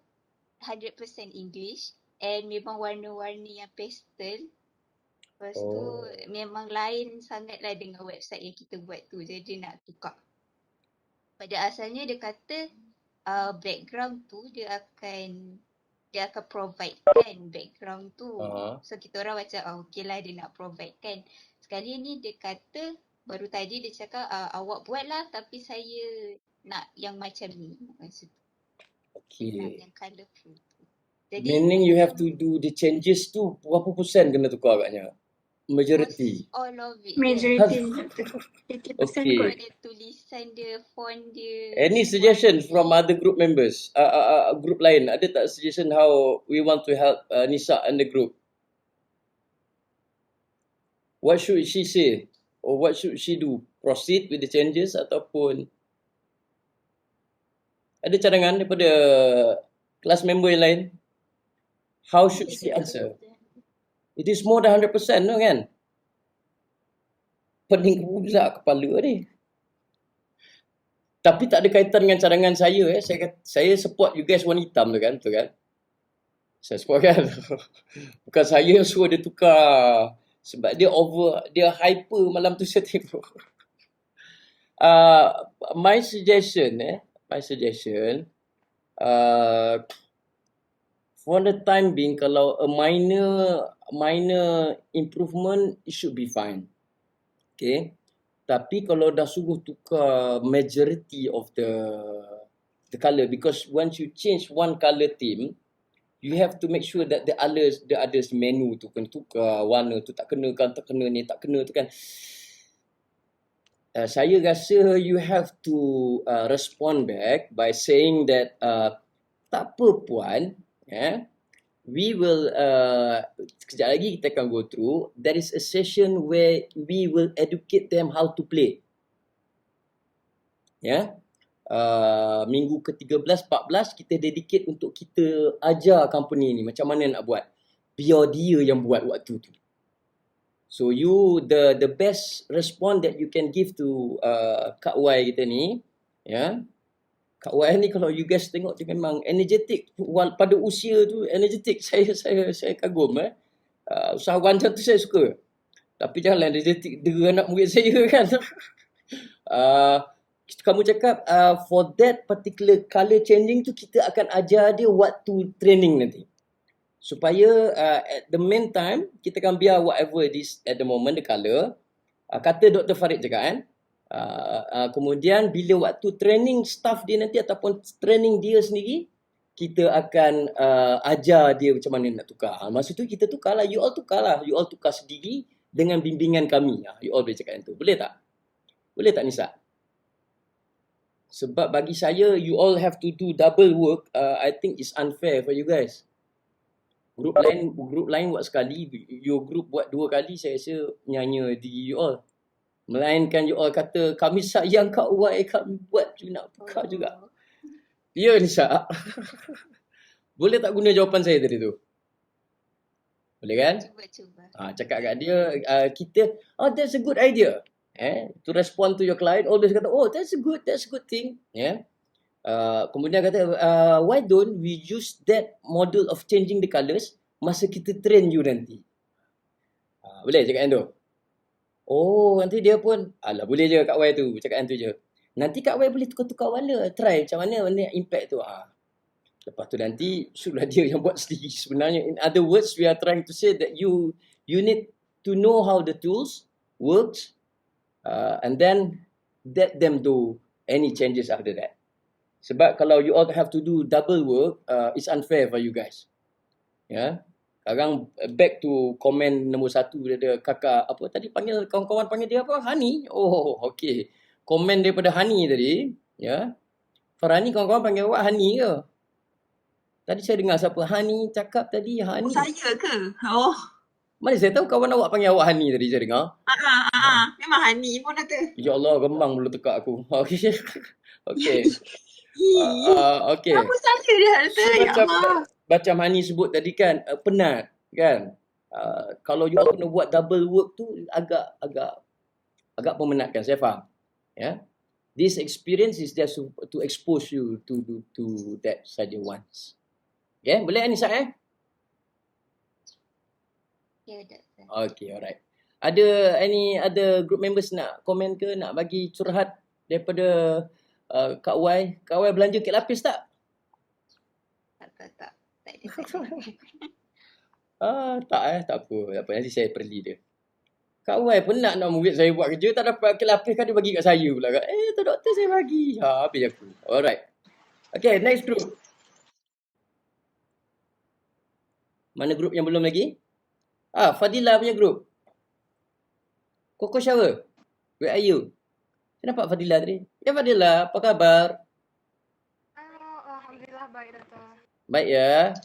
100% English and memang warna-warni yang pastel. Lepas tu memang lain sangatlah dengan website yang kita buat tu. Jadi dia nak tukar. Pada asalnya dia kata background tu dia akan provide kan background tu. So kita orang macam okay lah dia nak provide kan. Sekali ni dia kata baru tadi dia cakap awak buat lah tapi saya nak yang macam ni. Maksud okay. Nak yang colourful tu. Jadi, meaning you have to do the changes tu berapa persen kena tukar agaknya? Majority? All of it. Majority. 80% okay. Kot ada tulisan dia, font dia. Any suggestion from other group members? Group lain, ada tak suggestion how we want to help Nisa and the group? What should she say? Or what should she do? Proceed with the changes ataupun ada cadangan daripada kelas member yang lain? How should she answer? It is more than 100% no kan? Pening pula kepala ni. Tapi tak ada kaitan dengan cadangan saya. Saya support you guys warna hitam tu kan? Betul kan? Saya support kan? Bukan saya suruh dia tukar. Sebab dia hyper malam tu saya tengok. My suggestion for the time being, kalau a minor improvement, it should be fine. Okay. Tapi kalau dah suruh tukar majority of the color, because once you change one color theme, you have to make sure that the others menu tu kena tukar, warna tu tak kena kan, tak kena ni, tak kena tu kan. Saya rasa you have to respond back by saying that tak apa puan, we will sekejap lagi kita akan go through. There is a session where we will educate them how to play. Minggu ke-13, 14 kita dedicate untuk kita ajar company ni macam mana nak buat. Biar dia yang buat waktu tu. So the best response that you can give to Kak Y kita ni, Kak Y ni kalau you guys tengok dia memang energetic pada usia tu, energetic. Saya kagum usahawan macam tu saya suka. Tapi janganlah energetic dera anak murid saya kan. Kamu cakap for that particular color changing tu kita akan ajar dia waktu training nanti. Supaya at the meantime, kita akan biar whatever it is at the moment, the colour. Kata Dr. Farid cakap kan. Kemudian bila waktu training staff dia nanti ataupun training dia sendiri, kita akan ajar dia macam mana nak tukar. Masa tu kita tukarlah, you all tukarlah. You all tukar sendiri dengan bimbingan kami. You all boleh cakap yang tu. Boleh tak? Boleh tak Nisa? Sebab bagi saya, you all have to do double work. I think it's unfair for you guys. Grup lain buat sekali, your group buat 2 kali, saya rasa nyanya diri you all. Melainkan you all kata, kami sayang Kak Y, kami buat juga nak tukar juga. Ya Nisa. Boleh tak guna jawapan saya tadi tu? Boleh kan? Cuba. Cakap kat dia, kita, that's a good idea. To respond to your client, always kata, that's a good thing. Kemudian kata, why don't we use that model of changing the colours masa kita train you nanti? Boleh cakap yang tu? Nanti dia pun, boleh je Kak Y tu, cakap yang tu je. Nanti Kak Y boleh tukar-tukar warna, try macam mana impact tu. Lepas tu nanti, sudah dia yang buat sendiri sebenarnya. In other words, we are trying to say that you need to know how the tools works, and then let them do any changes after that. Sebab kalau you all have to do double work, it's unfair for you guys. Sekarang back to komen nombor 1 daripada kakak, apa tadi panggil, kawan-kawan panggil dia apa? Hani? Okay. Komen daripada Hani tadi, Farhani kawan-kawan panggil awak Hani ke? Tadi saya dengar siapa? Hani cakap tadi, Hani. Saya ke? Mana saya tahu kawan awak panggil awak Hani tadi saya dengar. Memang Hani pun kata. Ya Allah, gemang mulut tekak aku. Okay. Okay. Okay. Apa saya dia kata? Ya Allah. Macam Hani sebut tadi kan, penat kan. Kalau you all kena buat double work tu agak pemenatkan, saya faham. This experience is just to expose you to that saja once. Boleh Anissa Ya, Doktor. Okay, alright. Ada any other group members nak komen ke, nak bagi curhat daripada Kak Y? Kak Y belanja kek lapis tak? Tak ada. Tak apa. Nanti saya perli dia. Kak Y penat nak murid saya buat kerja, tak dapat kek lapis kan dia bagi kat saya pula. Tu doktor saya bagi. Habis aku. Alright. Okay, next group. Mana group yang belum lagi? Fadila punya group. Coco Shower. Where are you? Saya nampak Fadila tadi. Ya Fadila, apa khabar? Alhamdulillah baik Doktor. Baik ya.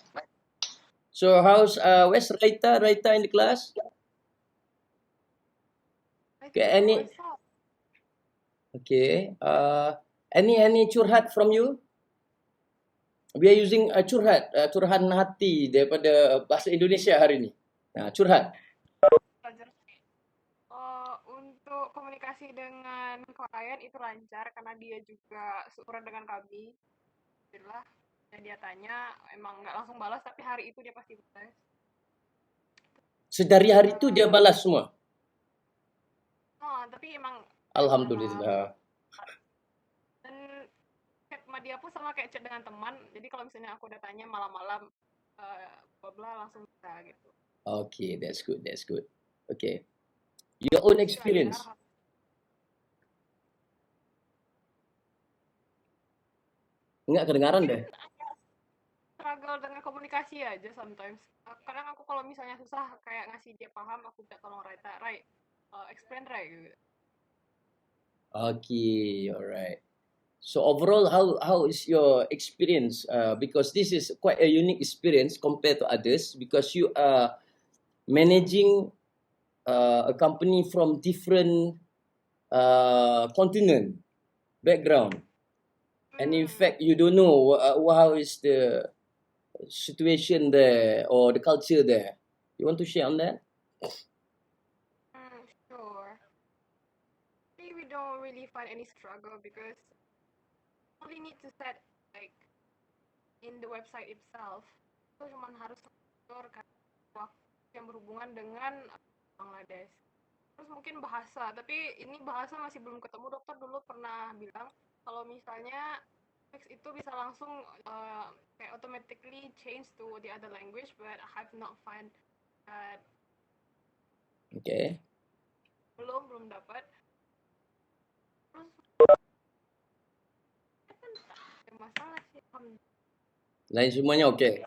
So how's where's Raita in the class? Okay, any curhat from you? We are using curhan hati daripada bahasa Indonesia hari ini. Curhat. Untuk komunikasi dengan klien itu lancar karena dia juga seumuran dengan kami. Alhamdulillah. Dan dia tanya, emang nggak langsung balas, tapi hari itu dia pasti balas. Sedari hari itu dia balas semua? Tapi emang... Alhamdulillah. Dan chat sama dia pun sama kayak chat dengan teman. Jadi kalau misalnya aku udah tanya malam-malam, bla bla langsung bisa gitu. Okay, that's good. Okay. Your own experience. Enggak kedengaran deh. Struggle dengan komunikasi aja sometimes. Kadang aku kalau misalnya susah kayak ngasih dia paham, aku minta tolong Raita, explain gitu. Okay, alright. So overall, how is your experience? Because this is quite a unique experience compared to others, because you are managing a company from different continent background, and in fact, you don't know how is the situation there or the culture there. You want to share on that? Sure. I think we don't really find any struggle because only need to set like in the website itself. Itu cuma harus atur waktu yang berhubungan dengan Bangladesh. Terus mungkin bahasa, tapi ini bahasa masih belum ketemu. Dokter dulu pernah bilang kalau misalnya text itu bisa langsung kayak automatically change to the other language, but I have not find that. Okay. Belum dapat. Terus ada masalah sih. Lain semuanya okay.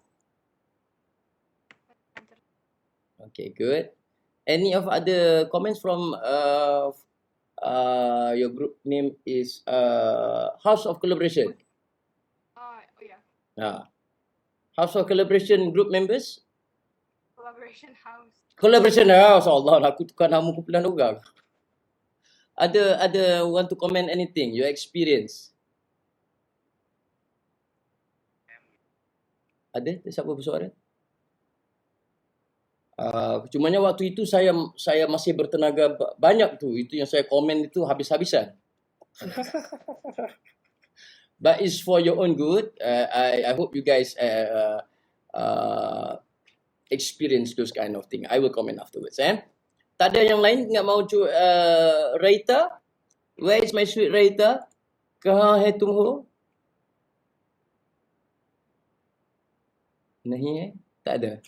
Okay, good. Any of other comments from your group name is House of Collaboration? Oh yeah. House of Collaboration group members? Collaboration House. Collaboration House. Allah, aku tukar nama kumpulan orang. Ada want to comment anything? Your experience? Ada? Siapa bersuara? Cumanya waktu itu saya masih bertenaga banyak tu. Itu yang saya komen itu habis-habisan. But it's for your own good. I hope you guys experience those kind of thing. I will comment afterwards. Tak ada yang lain nggak mau Raita? Where is my sweet Raita? Kaha hai tum ho? Nahi tak ada.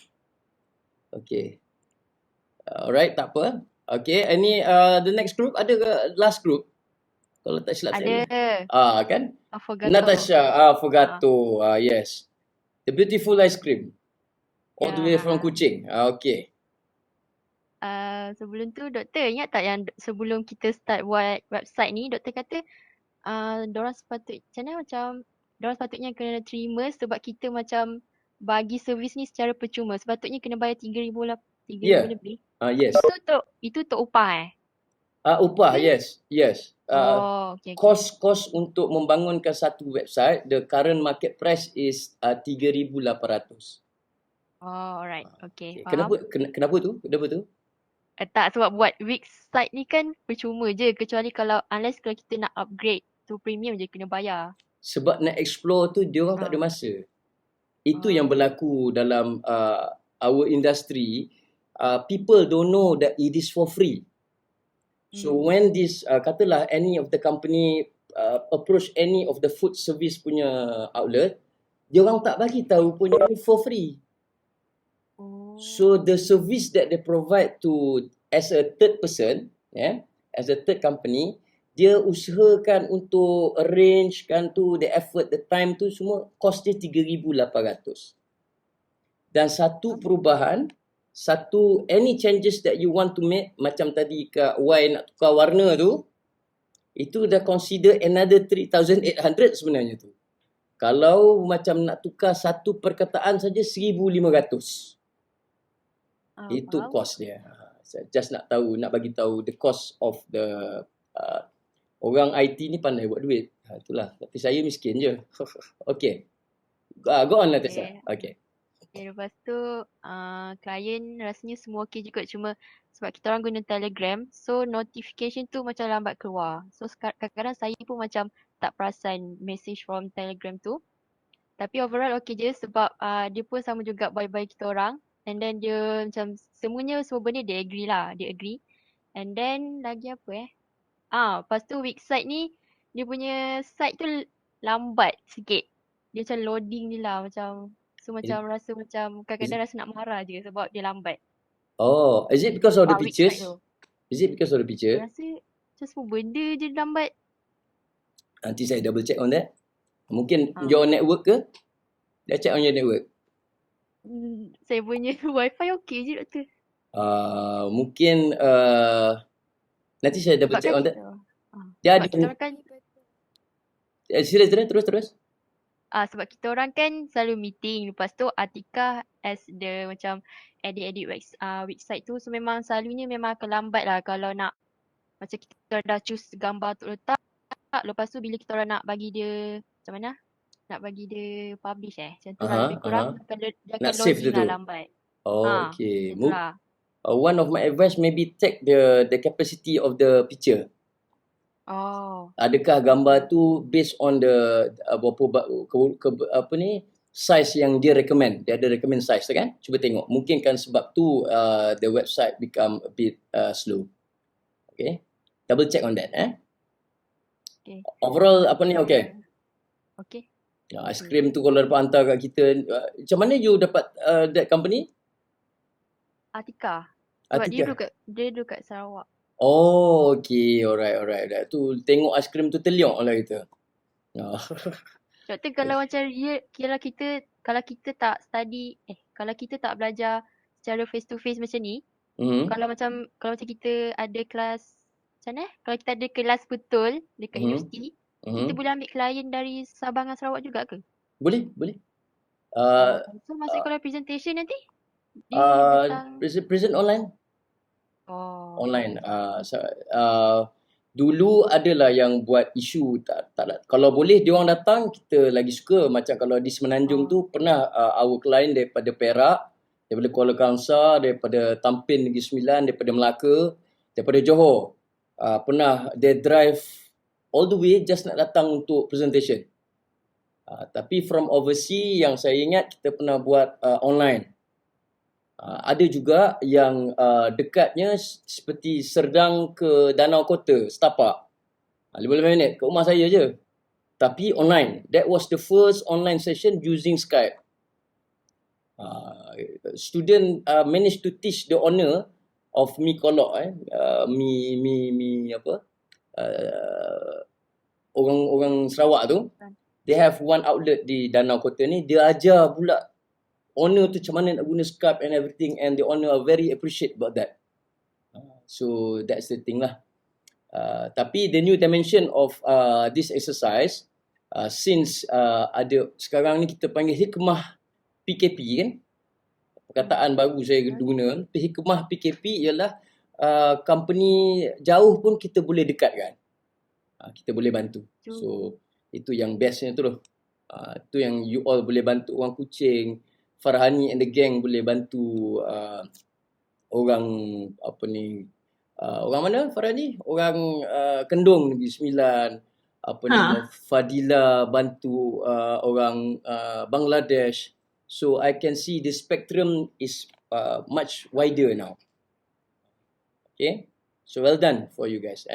Okay. Alright, tak apa. Okay, any the next group ada ke last group? Kalau tak silap saya. Ada. Kan? Affogato. Natasha, Affogato. Yes. The beautiful ice cream. All the way from Kuching. Okay. Sebelum tu doktor ingat tak yang sebelum kita start buat website ni, doktor kata dorang sepatutnya kena terima sebab kita macam bagi servis ni secara percuma. Sepatutnya kena bayar 3,000 lebih. Yes. Itu untuk upah Upah, yes. Okay. Kos untuk membangunkan satu website, the current market price is 3,800. Alright. Okay. Kenapa tu? Tak, sebab buat website ni kan percuma je, kecuali unless kalau kita nak upgrade to premium je kena bayar. Sebab nak explore tu dia orang tak ada masa. Itu yang berlaku dalam our industry. People don't know that it is for free. So when this katalah any of the company approach any of the food service punya outlet, dia orang tak bagi tahu pun ini for free. So the service that they provide to as a third person, as a third company, dia usahakan untuk arrangekan tu, the effort, the time tu semua cost dia 3,800. Dan satu perubahan, any changes that you want to make, macam tadi Kak Y nak tukar warna tu, itu dah consider another 3,800 sebenarnya tu. Kalau macam nak tukar satu perkataan saja 1,500. Itu cost dia. Saya just nak bagi tahu the cost of the orang IT ni pandai buat duit. Itulah. Tapi saya miskin je. Okay. Go on Natasha. Okay. Lepas tu klien rasanya semua okey juga, cuma sebab kita orang guna Telegram, so notification tu macam lambat keluar. So kadang-kadang saya pun macam tak perasan message from Telegram tu. Tapi overall okey je sebab dia pun sama juga bye-bye kita orang. And then dia macam semua benda dia agree. And then lagi apa lepas tu website ni, dia punya site tu lambat sikit. Dia macam loading je lah macam. So macam rasa macam kadang-kadang rasa nak marah je sebab dia lambat. Oh, is it because of the Website pictures? tu. Is it because of the picture? Rasa macam semua benda je lambat. Nanti saya double check on that. Mungkin Ha. your network ke? Dah check on your network. Saya punya wifi okey je doktor. Mungkin nanti saya double Sebab check kan on that. kita, Dia sebab ada. kita orang kan Sila terus. sebab kita orang kan selalu meeting. Lepas tu Atikah as the macam edit website tu. So memang selalunya memang akan lambat lah kalau nak macam kita dah choose gambar tu letak. Lepas tu bila kita orang nak bagi dia macam mana? Nak bagi dia publish macam tu lah lebih kurang dia Nak akan save dia loading lah tu. lambat. Oh, okay. Macam tu lah. One of my advice maybe check the capacity of the picture. Oh. Adakah gambar tu based on the apa ni size yang dia recommend. Dia ada recommend size kan? Cuba tengok. Mungkin kan sebab tu the website become a bit slow. Okay. Double check on that Okay. Overall apa ni okay. Okay. Ice cream tu kalau dapat hantar kat kita, macam mana you dapat that company? Atikah. Sebab Atikah. dia duduk kat Sarawak. Oh, okay. Alright. Tu tengok ice cream tu terliok lah kita. Doktor kalau macam kalau kita tak study, kalau kita tak belajar secara face to face macam ni, kalau macam kita ada kelas macam mana? Kalau kita ada kelas betul dekat universiti, kita boleh ambil klien dari Sabah dengan Sarawak juga ke? Boleh. So masa kalau presentation nanti? Present online. Oh. Online. Dulu adalah yang buat isu tak kalau boleh dia orang datang kita lagi suka. Macam kalau di Semenanjung tu pernah our client daripada Perak, daripada Kuala Kangsar, daripada Tampin Negeri Sembilan, daripada Melaka, daripada Johor. Pernah they drive all the way just nak datang untuk presentation. Tapi from overseas yang saya ingat kita pernah buat online. Ada juga yang dekatnya seperti Serdang ke Danau Kota, setapak. 15 minit ke rumah saya je. Tapi online. That was the first online session using Skype. Student managed to teach the owner of Mi Kolok orang Sarawak tu. They have one outlet di Danau Kota ni. Dia ajar pula owner tu macam mana nak guna Skype and everything, and the owner are very appreciate about that. So that's the thing lah. Tapi the new dimension of this exercise, since ada sekarang ni kita panggil hikmah PKP kan, perkataan baru saya guna. Hikmah PKP ialah company jauh pun kita boleh dekatkan, kita boleh bantu. So itu yang bestnya tu loh. Itu yang you all boleh bantu orang Kuching. Farhani and the gang boleh bantu orang orang mana Farhani? Orang Kendong Negeri Sembilan. Fadila bantu orang Bangladesh. So I can see the spectrum is much wider now. Okay. So well done for you guys.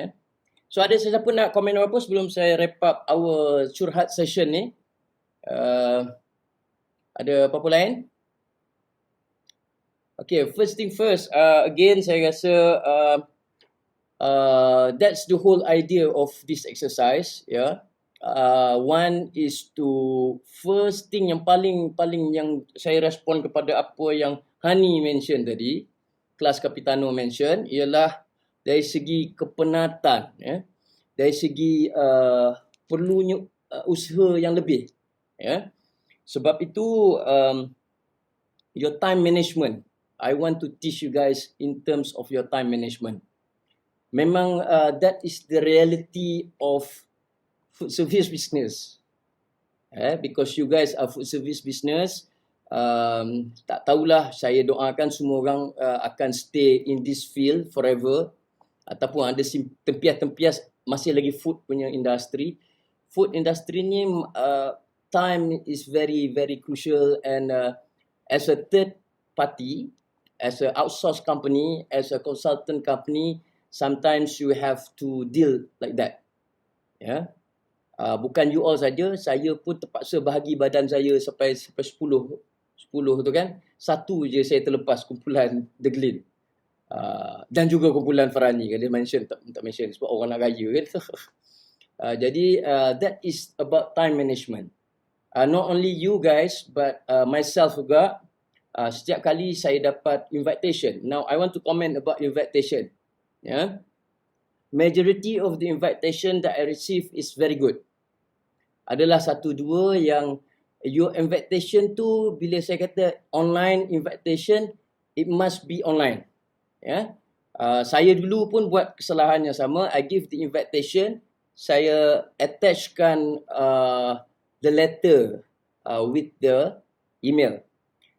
So ada sesiapa nak komen apa sebelum saya wrap up our curhat session ni? Ada apa-apa lain? Okay, first thing first. Again, saya rasa that's the whole idea of this exercise. Yeah. One is to first thing yang paling yang saya respon kepada apa yang Hani mention tadi, kelas Kapitano mention, ialah dari segi kepenatan, dari segi perlunya usaha yang lebih. Sebab itu your time management, I want to teach you guys in terms of your time management. Memang that is the reality of food service business. Because you guys are food service business, tak tahulah, saya doakan semua orang akan stay in this field forever, ataupun ada tempias-tempias masih lagi food punya industri. Food industry ni time is very very crucial, and as a third party, as an outsourced company, as a consultant company, sometimes you have to deal like that. Bukan you all saja, saya pun terpaksa bahagi badan saya sampai 10 10 tu kan, satu je saya terlepas kumpulan The Glen. Dan juga kumpulan Farhani kan, dia mention tak mention sebab orang nak raya kan. Jadi that is about time management. Not only you guys but myself juga, setiap kali saya dapat invitation. Now I want to comment about invitation. Yeah. Majority of the invitation that I receive is very good. Adalah satu dua yang your invitation tu, bila saya kata online invitation, it must be online. Ya. Saya dulu pun buat kesalahan yang sama. I give the invitation, saya attachkan the letter with the email.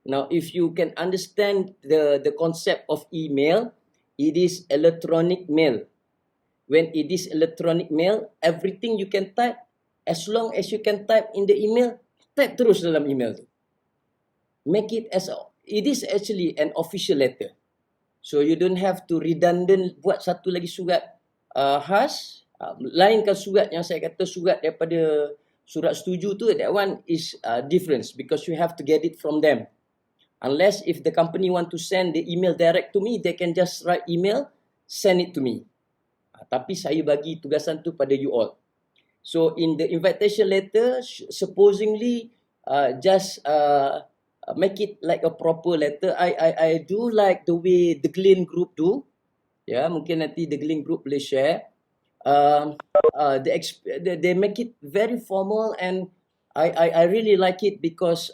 Now, if you can understand the concept of email, it is electronic mail. When it is electronic mail, everything you can type, as long as you can type in the email, type terus dalam email tu. Make it as it is actually an official letter. So you don't have to redundant buat satu lagi surat khas. Lainkan surat yang saya kata surat daripada surat setuju tu, that one is difference because you have to get it from them. Unless if the company want to send the email direct to me, they can just write email, send it to me. Tapi saya bagi tugasan tu pada you all. So in the invitation letter, supposedly just make it like a proper letter. I do like the way the Glen group do. Ya, mungkin nanti the Glen group boleh share. They make it very formal and I really like it because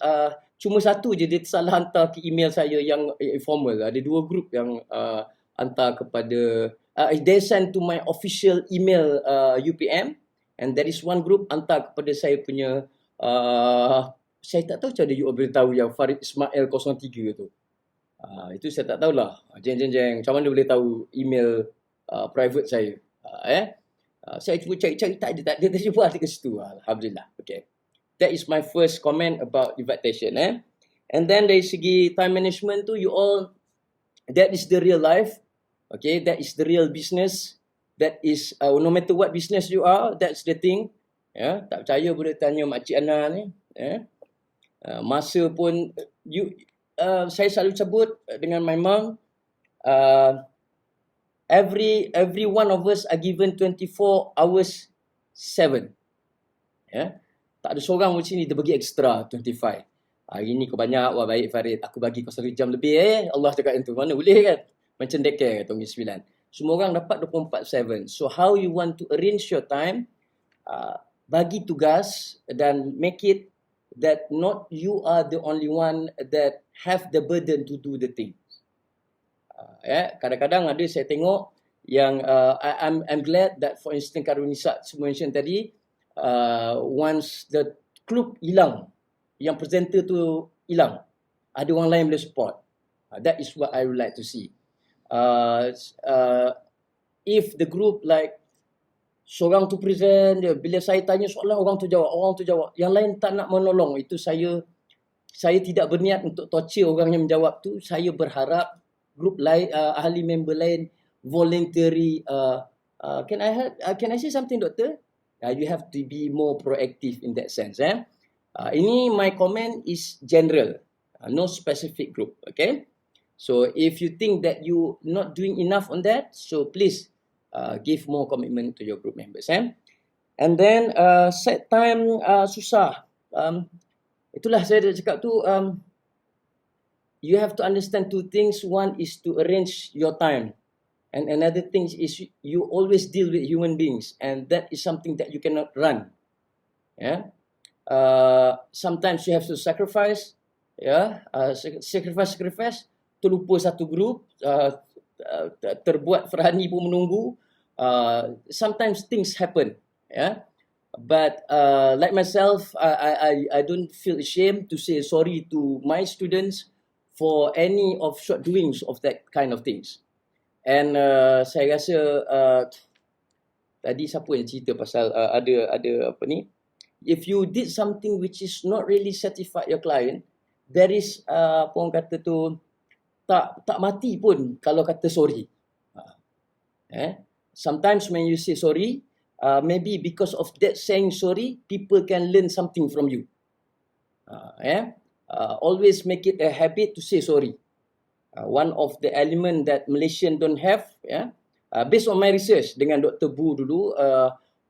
cuma satu je dia salah hantar ke email saya yang informal. Ada dua group yang hantar kepada they send to my official email UPM, and there is one group hantar kepada saya punya saya tak tahu macam mana you all boleh tahu yang Farid Ismail 03 tu. Itu saya tak tahulah. Jeng macam mana boleh tahu email private saya. Saya cuba cari tak ada dia buat dekat situ. Alhamdulillah. Okay. That is my first comment about invitation. And then dari segi time management tu, you all, that is the real life. Okay, that is the real business. That is no matter what business you are, that's the thing. Ya, tak percaya boleh tanya Makcik Ana ni. Masa pun saya selalu sebut dengan my mom, every one of us are given 24 hours 7. Ya. Tak ada seorang di sini dia bagi extra 25. Hari ni kau banyak, wah baik Farid, aku bagi kau 1 jam lebih Allah cakap yang tu, mana boleh kan? Macam daycare kata 9. Semua orang dapat 24/7. So how you want to arrange your time, bagi tugas dan make it that not you are the only one that have the burden to do the thing. Kadang-kadang ada saya tengok yang I'm glad that for instance Karunisa mention tadi, once the klub hilang, yang presenter tu hilang, ada orang lain boleh support. That is what I would like to see. If the group like seorang tu present, bila saya tanya soalan orang tu jawab, yang lain tak nak menolong, itu saya tidak berniat untuk torture orang yang menjawab tu. Saya berharap group lain, ahli member lain voluntary. Can I say something, Doctor? You have to be more proactive in that sense. Ini my comment is general, no specific group. Okay. So if you think that you not doing enough on that, so please give more commitment to your group members. And then set time susah. Itulah saya dah cakap tu. You have to understand two things. One is to arrange your time, and another thing is you always deal with human beings, and that is something that you cannot run. Sometimes you have to sacrifice. Sacrifice. Terlupa satu grup, terbuat Farhani pun menunggu. Sometimes things happen, but like myself, I don't feel ashamed to say sorry to my students for any of short doings of that kind of things. And saya rasa tadi siapa yang cerita pasal ada apa ni, if you did something which is not really satisfied your client, there is apa orang kata tu, tak mati pun kalau kata sorry. Sometimes when you say sorry, maybe because of that saying sorry, people can learn something from you. always make it a habit to say sorry. One of the element that Malaysian don't have, based on my research dengan Dr. Bu dulu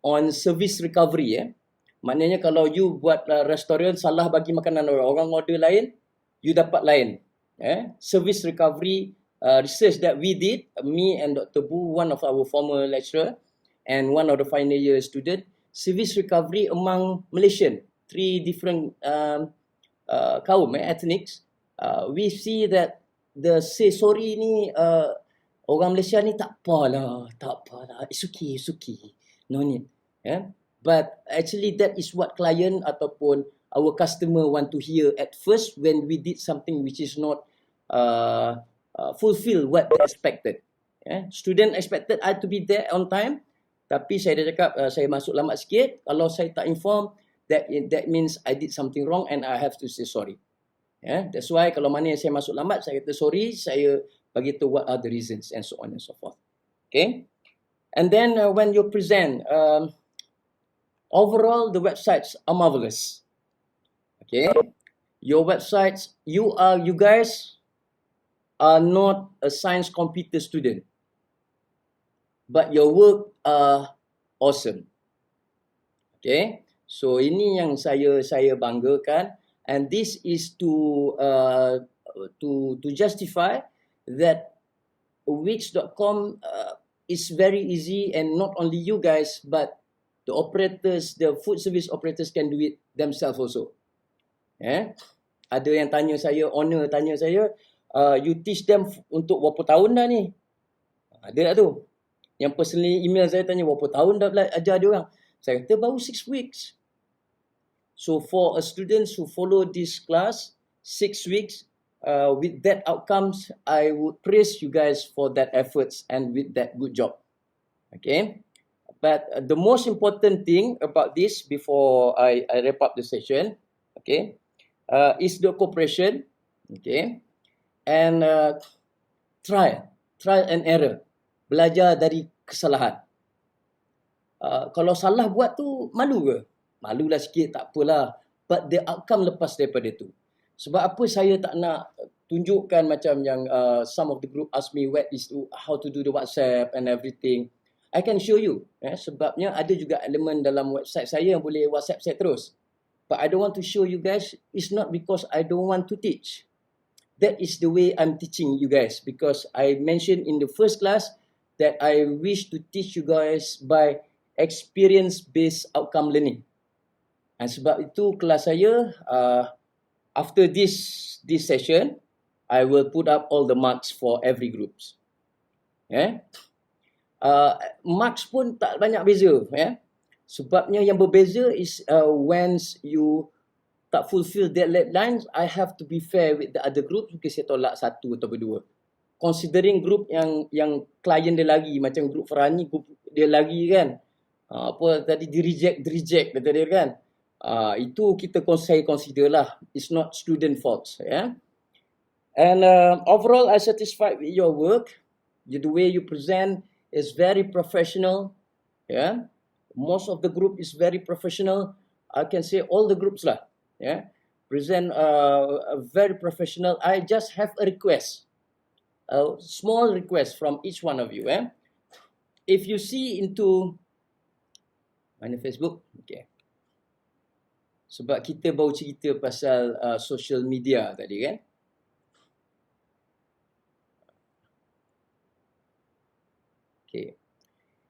on service recovery, maknanya kalau you buat restoran salah bagi makanan orang order lain, you dapat lain. Service recovery research that we did, me and Dr. Bu, one of our former lecturer, and one of the final year student, service recovery among Malaysian, 3 different kaum, ethnics, we see that the say sorry ni, orang Malaysia ni tak apalah, it's okay, no need. But actually that is what client ataupun our customer want to hear at first when we did something which is not fulfill what they expected. Student expected I to be there on time, tapi saya dah cakap saya masuk lambat sikit. Kalau saya tak inform, that means I did something wrong and I have to say sorry. That's why kalau mana saya masuk lambat, saya kata sorry, saya bagi tahu what are the reasons and so on and so forth. Okay, and then when you present, overall the websites are marvelous. Okay, your websites, you guys are not a science computer student, but your work are awesome. Okay, so ini yang saya banggakan, and this is to justify that Wix.com is very easy, and not only you guys but the operators, the food service operators can do it themselves also. Ada yang tanya saya, owner tanya saya, you teach them untuk berapa tahun dah ni? Ada tak tu? Yang personally email saya tanya berapa tahun dah ajar dia orang? Saya kata baru 6 weeks. So for a students who follow this class 6 weeks, with that outcomes, I would praise you guys for that efforts and with that good job. Okay, but the most important thing about this before I wrap up the session, okay, is the cooperation, okay, and trial and error, belajar dari kesalahan. Kalau salah buat tu malu ke? Malulah sikit, tak apalah, but the outcome lepas daripada tu. Sebab apa saya tak nak tunjukkan macam yang some of the group ask me how to do the WhatsApp and everything. I can show you. Sebabnya ada juga elemen dalam website saya yang boleh WhatsApp saya terus. But I don't want to show you guys. It's not because I don't want to teach. That is the way I'm teaching you guys. Because I mentioned in the first class that I wish to teach you guys by experience-based outcome learning. And sebab itu kelas saya, after this session, I will put up all the marks for every groups. Marks pun tak banyak beza. Sebabnya yang berbeza is once you tak fulfill that deadlines, I have to be fair with the other group. Mungkin saya tolak 1 atau 2. Considering group yang klien dia lagi, macam group Farhani, group dia lagi kan. Apa tadi di reject kata dia kan. Itu saya consider lah. It's not student faults. And overall, I satisfied with your work. The way you present is very professional. Most of the group is very professional. I can say all the groups lah. Present very professional. I just have a request, a small request from each one of you. If you see into mana Facebook, okay. Sebab kita baru cerita pasal social media tadi kan. Okay.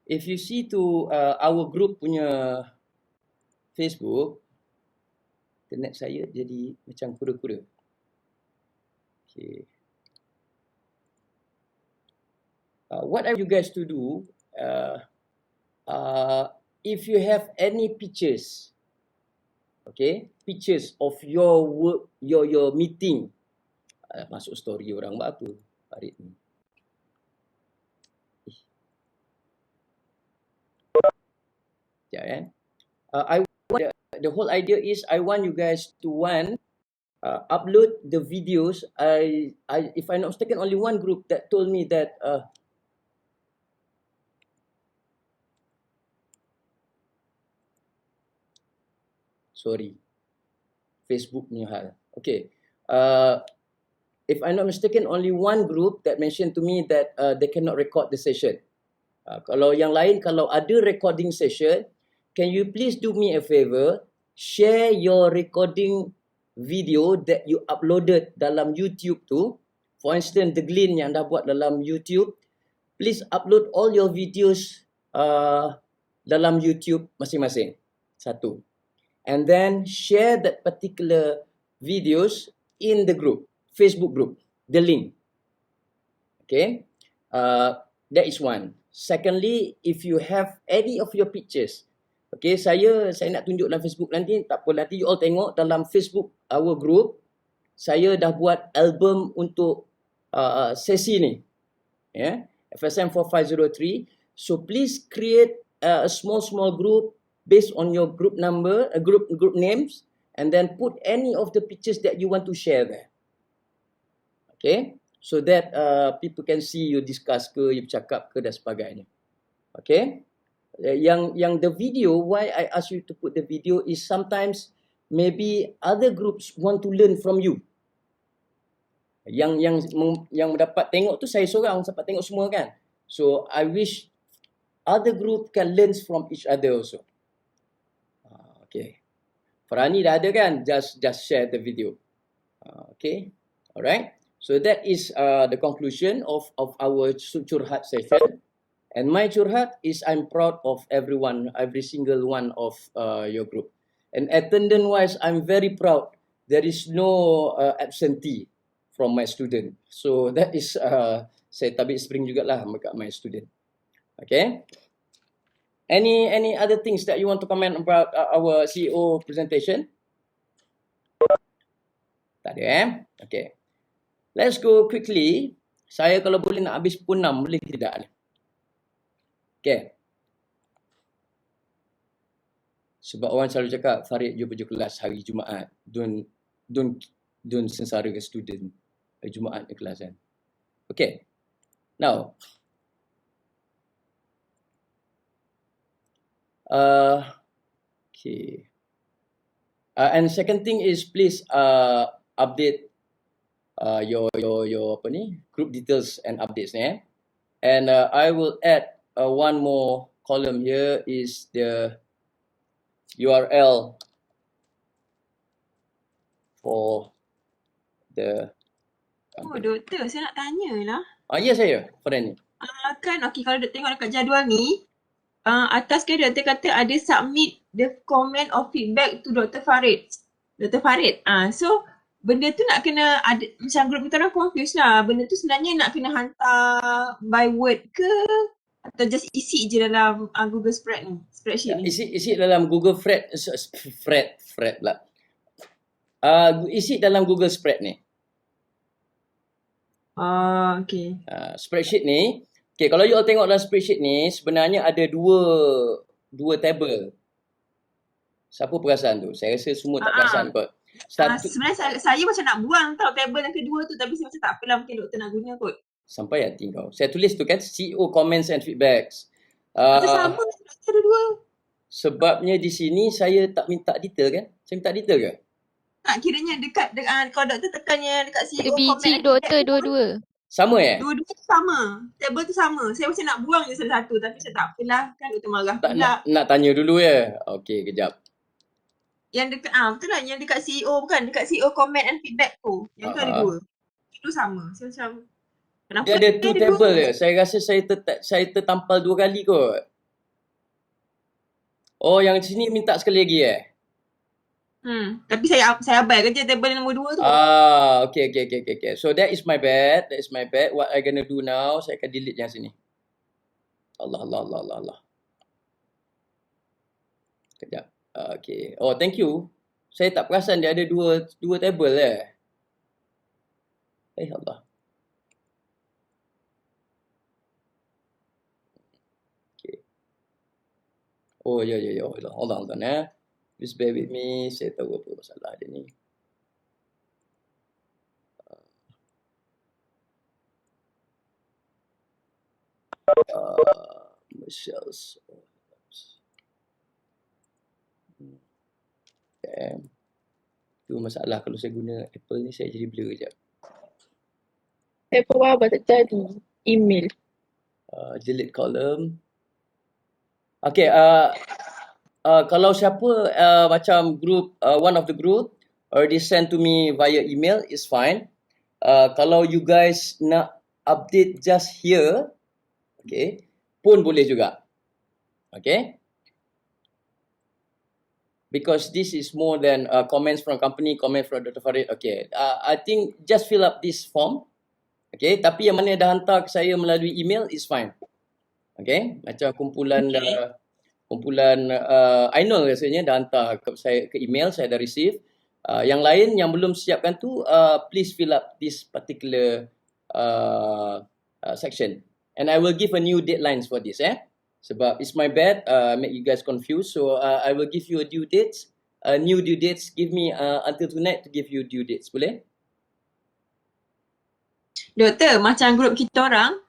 If you see to our group punya Facebook, internet saya jadi macam kura-kura. Okay. What I want you guys to do, if you have any pictures, okay, pictures of your work, your meeting, masuk story orang buat apa hari ni. The whole idea is I want you guys to upload the videos. If I'm not mistaken, only one group that told me that sorry, Facebook punya hal. Okay, if I'm not mistaken, only one group that mentioned to me that they cannot record the session. Kalau yang lain, kalau ada recording session, can you please do me a favor, share your recording video that you uploaded dalam YouTube tu. For instance, The Glean yang dah buat dalam YouTube, please upload all your videos dalam YouTube masing-masing. Satu. And then share that particular videos in the group, Facebook group, the link. Okay. That is one. Secondly, if you have any of your pictures, okay, saya nak tunjuk dalam Facebook nanti, tak apa, nanti you all tengok dalam Facebook our group, saya dah buat album untuk sesi ni, FSM 4503. So please create a small group based on your group number, group names, and then put any of the pictures that you want to share there. Okay. So that people can see you discuss ke, you bercakap ke dan sebagainya. Okay. Yang the video, why I ask you to put the video is sometimes maybe other groups want to learn from you. Yang dapat tengok tu saya seorang, dapat tengok semua kan. So I wish other group can learn from each other also. Okay. Farani dah ada kan? Just share the video. Okay. Alright. So that is the conclusion of our curhat session. And my curhat is I'm proud of everyone, every single one of your group. And attendance wise, I'm very proud. There is no absentee from my student. So that is saya tabik spring jugalah dekat my student. Okay. Any other things that you want to comment about our CEO presentation? Tak ada Okay. Let's go quickly. Saya kalau boleh nak habis pukul 6, boleh tidak? Okay. Sebab orang selalu cakap, Farid jumpa je kelas hari Jumaat. Don't sengsara ke student. Hari Jumaat ke kelas kan. Okay. Now. Okay. And second thing is please update your apa ni, group details and updates ni. And I will add one more column here is the URL for the doktor, saya nak tanya lah. Ya saya, Farani. Kan okey, kalau doktor tengok dekat jadual ni, atas kan doktor kata ada submit the comment or feedback to Dr. Farid. So benda tu nak kena ada, macam grup kita orang confused lah. Benda tu sebenarnya nak kena hantar by word ke atau just isi je dalam Google spreadsheet ni? Isi dalam Google Spread pula. Isi dalam Google Spread ni. Okay. Spreadsheet ni, okay, kalau you all tengok dalam spreadsheet ni, sebenarnya ada dua table. Siapa perasan tu? Saya rasa semua tak perasan kot. Sebenarnya saya macam nak buang tau table yang kedua tu, tapi saya macam tak apalah, mungkin doktor nak guna kot. Sampai hati kau. Saya tulis tu kan, CEO comments and feedbacks. Sama ada dua. Sebabnya di sini saya tak minta detail kan? Saya minta detail ke? Tak, kiranya dekat kalau doktor tekannya dekat CEO comment. Biji doktor dua-dua. Sama Dua-dua tu sama. Table tu sama. Saya macam nak buang je salah satu, tapi saya tak apalah, kan doktor marah pula. Nak tanya dulu ya? Okey, kejap. Yang dekat betul lah, yang dekat CEO bukan, dekat CEO comment and feedback tu. Yang tu ada dua. Itu sama. Saya macam kenapa dia ada two table je. Saya rasa saya tertampal 2 kali kot. Oh, yang sini minta sekali lagi Tapi saya abai kerja table nombor 2 tu. Okay. So that is my bad. What I gonna do now, saya akan delete yang sini. Allah. Kejap. Okay. Oh, thank you. Saya tak perasan dia ada dua table Allah. Okay. Oh, ya. Hold on. Please bear with me. Saya tahu apa masalah dia ni. Michelle's. Okay. Itu masalah kalau saya guna Apple ni, saya jadi blur sekejap. Paper apa tak jadi? Email. Delete column. Okay, kalau siapa macam group, one of the group already send to me via email, is fine. Kalau you guys nak update just here, okay, pun boleh juga. Okay. Because this is more than comments from company, comment from Dr. Farid. Okay, I think just fill up this form. Okay, tapi yang mana dah hantar ke saya melalui email is fine. Okay, macam kumpulan Ainul rasanya dah hantar ke saya ke email, saya dah receive. Yang lain yang belum siapkan tu, please fill up this particular section. And I will give a new deadlines for this. Sebab it's my bad, make you guys confused. So I will give you a due dates, new due dates. Give me until tonight to give you due dates. Boleh? Doktor, macam grup kita orang,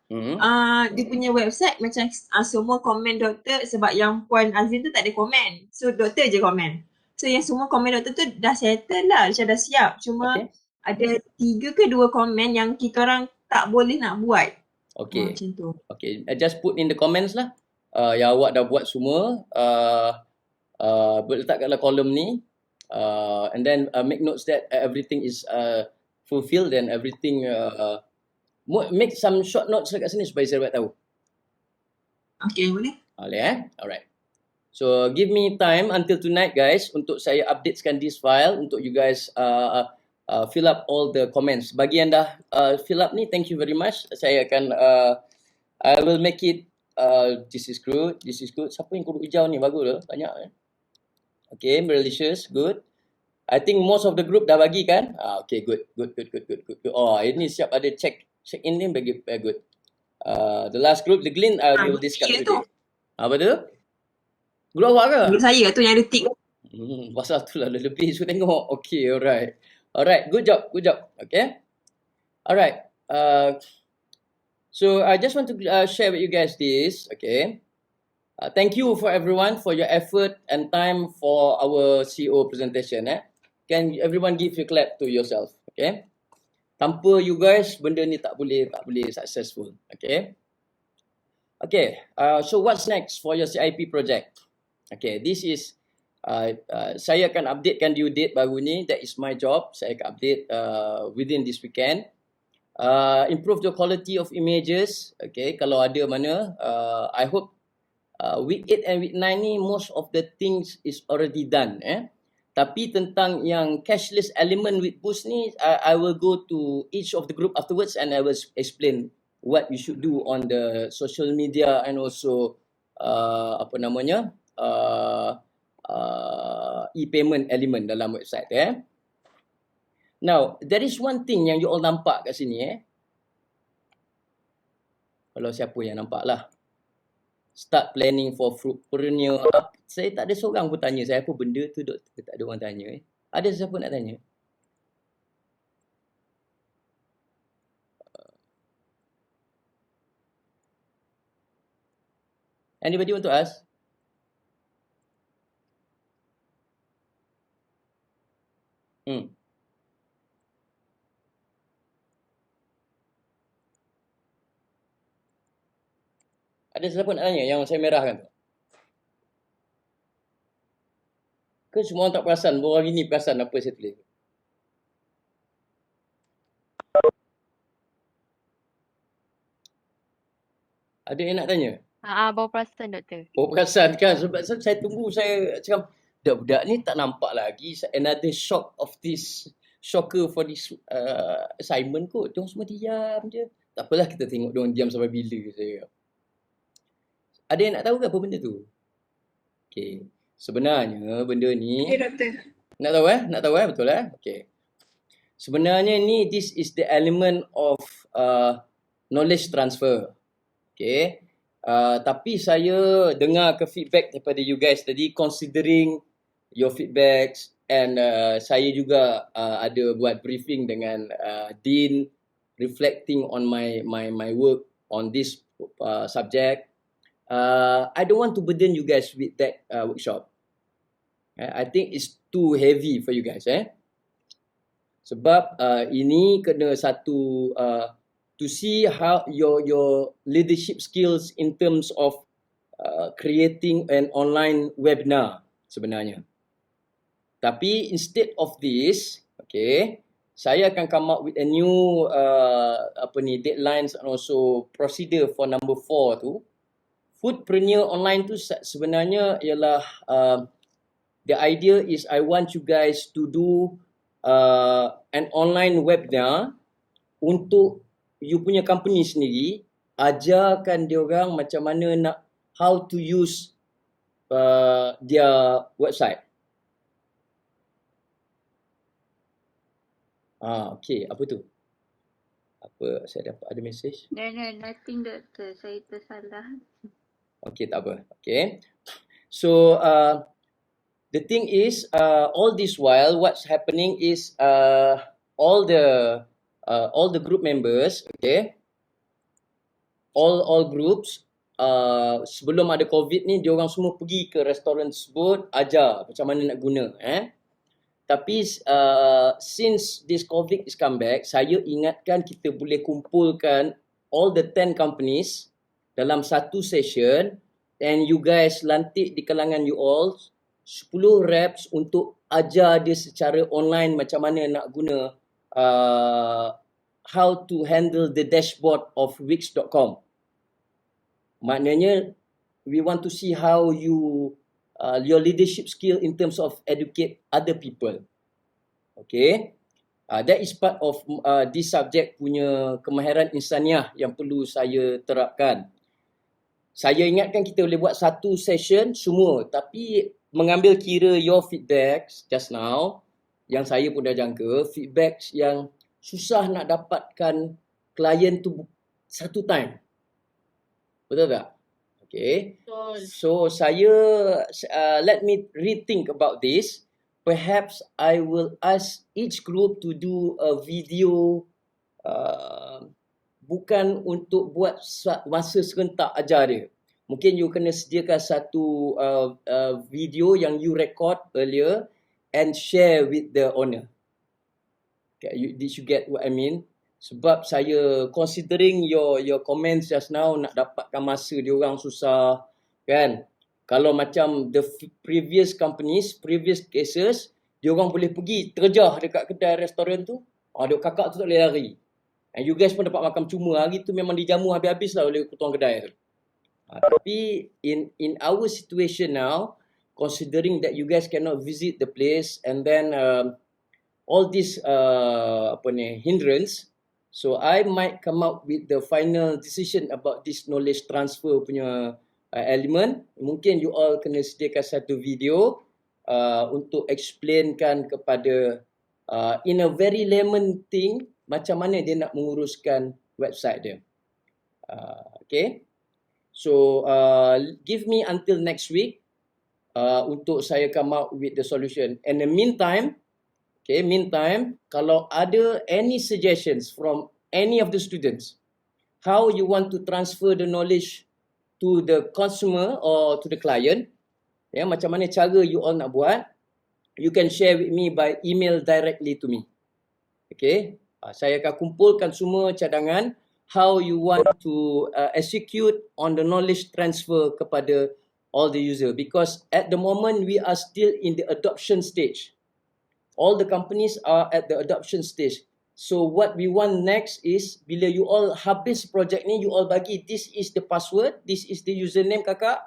dia punya website macam semua komen doktor, sebab yang Puan Azin tu tak ada komen. So doktor je komen. So yang semua komen doktor tu dah settle lah, macam dah siap. Cuma ada 3 ke 2 komen yang kita orang tak boleh nak buat. Okay. Macam tu. Okay, just put in the comments lah. Yang awak dah buat semua. Letak kat dalam kolom ni. And then make notes that everything is fulfilled and everything. Make some short notes dekat sini supaya saya dapat tahu. Okay, boleh? Boleh Alright. So give me time until tonight guys untuk saya updatekan this file untuk you guys fill up all the comments. Bagi yang dah fill up ni, thank you very much. Saya akan I will make it this is good. Siapa yang kurung hijau ni? Bagus lah, banyak Okay, malicious, good. I think most of the group dah bagi kan? Okay, good. Oh, ini siap ada check in ni, very good. The last group, the Glen, we will discuss today. Apa tu? Group awak ke? Group saya tu yang ada tick. Pasal tu lah lebih so tengok. Okay, alright, good job. Okay. Alright. So I just want to share with you guys this. Okay. Thank you for everyone for your effort and time for our CEO presentation. Can everyone give a clap to yourself? Okay. Tanpa you guys, benda ni tak boleh successful. Okay. Okay. So what's next for your CIP project? Okay. This is saya akan updatekan due date baru ni. That is my job. Saya akan update within this weekend. Improve the quality of images. Okay, kalau ada mana, I hope week 8 and week 9 ni most of the things is already done. Tapi tentang yang cashless element with Boost ni, I will go to each of the group afterwards and I will explain what you should do on the social media and also e-payment element dalam website. Now, there is one thing yang you all nampak kat sini. Kalau siapa yang nampak lah. Start planning for fruitpreneur. Saya tak ada seorang pun tanya saya apa benda tu, doktor. Tak ada orang tanya. Ada siapa nak tanya? Anybody want to ask? Ada siapa nak tanya yang saya merahkan tu? Ke semua orang tak perasan? Baru hari ni perasan apa saya tulis? Ada yang nak tanya? Baru perasan doktor. Baru perasan kan? Sebab saya tunggu, saya cakap, budak-budak ni tak nampak lagi. Another shock of this, shocker for this assignment kot. Diorang semua diam je. Tak apalah kita tengok diorang diam sampai bila saya. Ada yang nak tahu ke apa benda tu? Okay. Sebenarnya benda ni... Okay, doktor. Nak tahu Nak tahu betul Okay. Sebenarnya ni, this is the element of knowledge transfer. Okay. Tapi saya dengar ke feedback daripada you guys tadi, considering your feedbacks and saya juga ada buat briefing dengan Dean, reflecting on my work on this subject. I don't want to burden you guys with that workshop. I think it's too heavy for you guys. Sebab ini kena satu to see how your leadership skills in terms of creating an online webinar sebenarnya. Tapi instead of this, okay, saya akan come up with a new deadlines and also procedure for number 4 tu. Foodpreneur online tu sebenarnya ialah the idea is I want you guys to do an online webinar untuk you punya company sendiri, ajarkan dia orang macam mana nak how to use their website. Okay, apa tu? Apa saya dapat ada message? No, nothing doktor. Saya tersalah. Okay, tak apa. Okay. So, the thing is, all this while, what's happening is all the group members, okay, all groups, sebelum ada COVID ni, diorang semua pergi ke restoran tersebut, ajar macam mana nak guna. Tapi since this COVID is come back, saya ingatkan kita boleh kumpulkan all the 10 companies dalam satu session, and you guys lantik di kalangan you all 10 reps untuk ajar dia secara online macam mana nak guna how to handle the dashboard of Wix.com. Maknanya we want to see how you your leadership skill in terms of educate other people. Okay, that is part of this subject punya kemahiran insaniah yang perlu saya terapkan. Saya ingatkan kita boleh buat satu session semua, tapi mengambil kira your feedbacks just now, yang saya pun dah jangka, feedbacks yang susah nak dapatkan klien tu satu time. Betul tak? Okay. So saya let me rethink about this. Perhaps I will ask each group to do a video, bukan untuk buat masa serentak ajar dia. Mungkin you kena sediakan satu video yang you record earlier and share with the owner. Okay, did you get what I mean? Sebab saya considering your comments just now, nak dapatkan masa dia orang susah kan. Kalau macam the previous companies, previous cases, dia orang boleh pergi terjah dekat kedai restoran tu, duk kakak tu tak boleh lari. And you guys pun dapat makan cuma. Hari tu memang dijamu habis-habis lah oleh ketua kedai tu. Tapi in our situation now, considering that you guys cannot visit the place and then all this hindrance, so I might come up with the final decision about this knowledge transfer punya element. Mungkin you all kena sediakan satu video untuk explainkan kepada in a very layman thing macam mana dia nak menguruskan website dia. Okay. So give me until next week untuk saya come out with the solution. And in the meantime, kalau ada any suggestions from any of the students, how you want to transfer the knowledge to the consumer or to the client, macam mana cara you all nak buat, you can share with me by email directly to me. Okay, saya akan kumpulkan semua cadangan how you want to execute on the knowledge transfer kepada all the user, because at the moment we are still in the adoption stage. All the companies are at the adoption stage. So what we want next is bila you all habis project ni, you all bagi this is the password, this is the username kakak.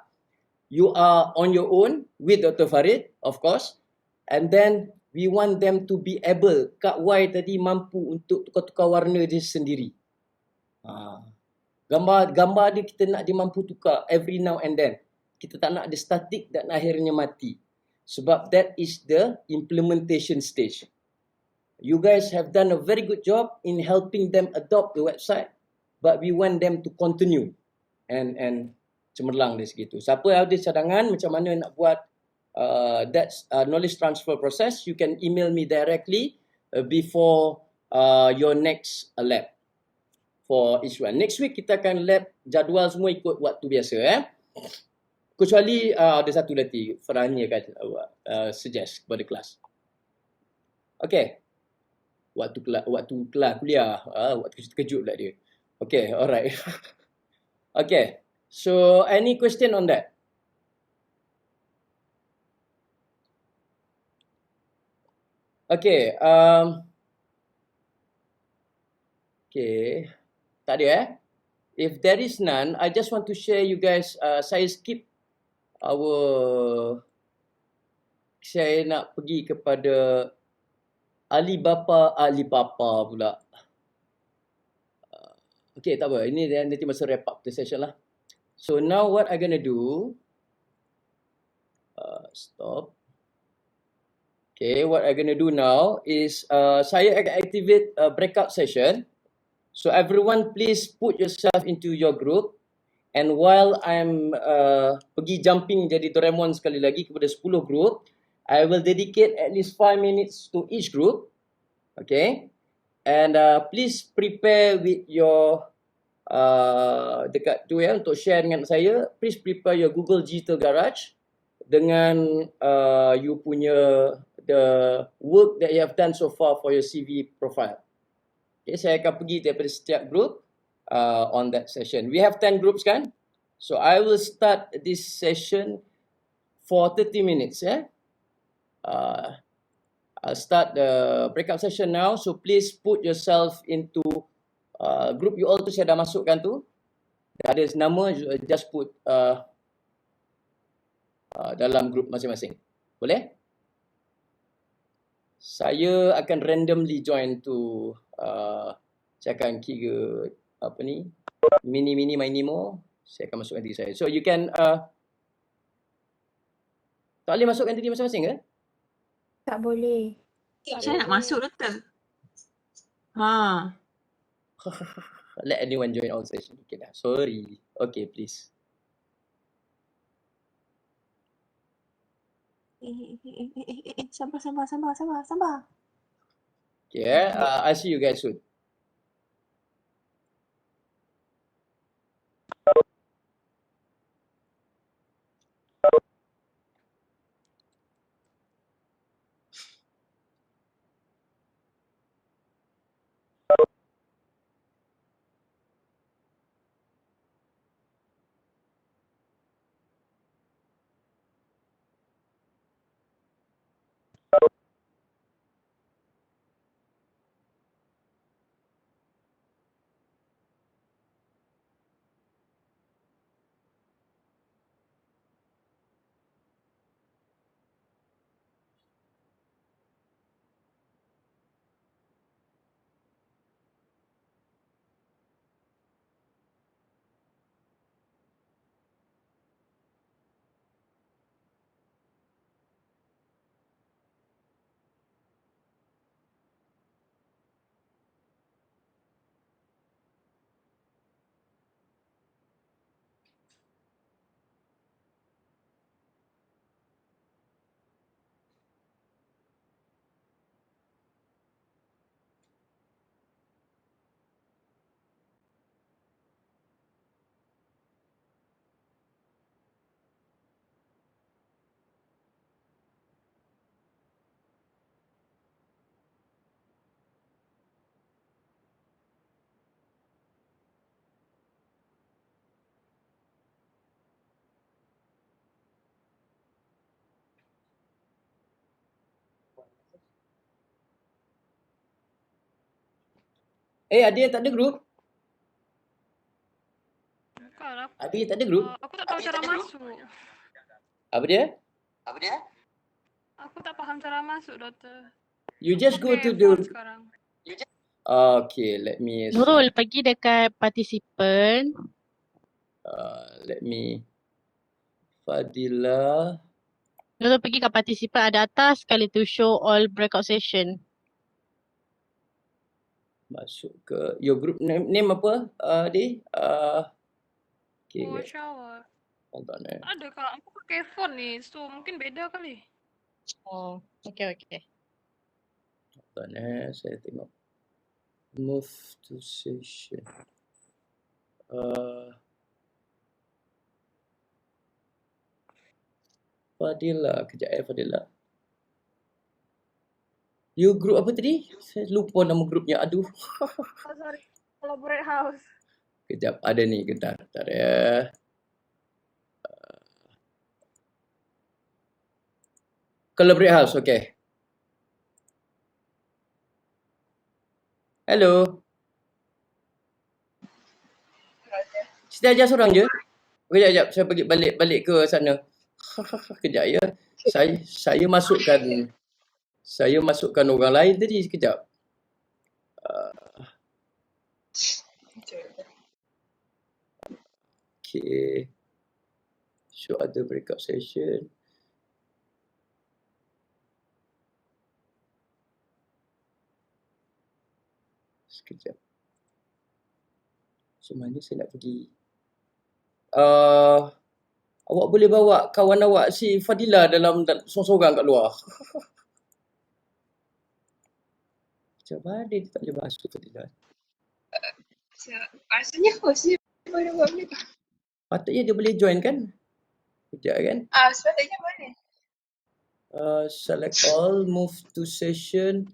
You are on your own with Dr. Farid, of course. And then we want them to be able, Kak Y tadi mampu untuk tukar-tukar warna dia sendiri. Gambar dia kita nak dia mampu tukar every now and then. Kita tak nak dia static dan akhirnya mati. Sebab that is the implementation stage. You guys have done a very good job in helping them adopt the website, but we want them to continue and cemerlang dari segitu. Siapa ada cadangan macam mana nak buat that knowledge transfer process, you can email me directly before your next lab for each one. Next week kita akan lab jadual semua ikut waktu biasa. Kecuali ada satu lagi Farahnya kan suggest kepada kelas. Okay. waktu kelas kuliah. Waktu kejut pula dia. Okay, alright. Okay, so any question on that? Okay, okay, tak ada If there is none, I just want to share you guys, saya skip saya nak pergi kepada Alibaba pula. Okay, tak apa, ini nanti masa wrap up the session lah. So now what I'm gonna do, stop. Okay, what I'm gonna do now is saya akan activate a breakout session. So everyone please put yourself into your group. And while I'm pergi jumping jadi Doraemon sekali lagi kepada 10 group, I will dedicate at least 5 minutes to each group. Okay. And please prepare with your dekat tu ya untuk share dengan saya. Please prepare your Google Digital Garage dengan you punya the work that you have done so far for your CV profile. Okay, saya akan pergi daripada setiap group on that session. We have 10 groups kan? So I will start this session for 30 minutes ya. I'll start the breakout session now. So please put yourself into group you all tu saya dah masukkan tu. Dah ada nama, just put dalam group masing-masing. Boleh? Saya akan randomly join to saya akan kira apa ni mini mo, saya akan masukkan diri saya. So you can tak boleh masukkan diri masing-masing ke? Tak boleh. Saya nak masuk doktor. Let anyone join all session. Okay dah. Sorry. Okay, please. Sabar. Okay, I'll see you guys soon. Ada yang tak ada group? Ada yang tak ada group? Aku tak tahu cara masuk. Apa dia? Aku tak faham cara masuk, doktor. You just go to the... Okay, let me... Nurul, pergi dekat participant. Let me... Fadila... Nurul pergi kat participant, ada atas sekali tu show all breakout session. Masuk ke... Your group name apa, Adi? Okay. Shower. Hold on. Ada kalau aku pakai phone ni, so mungkin beda kali. Oh, okay. Hold on, saya tengok. Move to session. Fadila, kejap Fadila. You group apa tadi? Saya lupa nama grupnya. Aduh. Oh, sorry. Collaborate House. Kejap, ada ni. Bentar ya. Collaborate House, okay. Hello. Siti ajar seorang je. Kejap, saya pergi balik ke sana. Kejap ya. Saya masukkan orang lain tadi sekejap. Okay. Show other breakout session. Sekejap. So mana saya nak pergi? Awak boleh bawa kawan awak si Fadila dalam sorang-sorang kat luar. Macam mana dia tak boleh masuk Fadila? Rasanya host ni boleh buat benda tu. Patutnya dia boleh join kan? Sekejap kan? Sepatutnya boleh. Select all, move to session.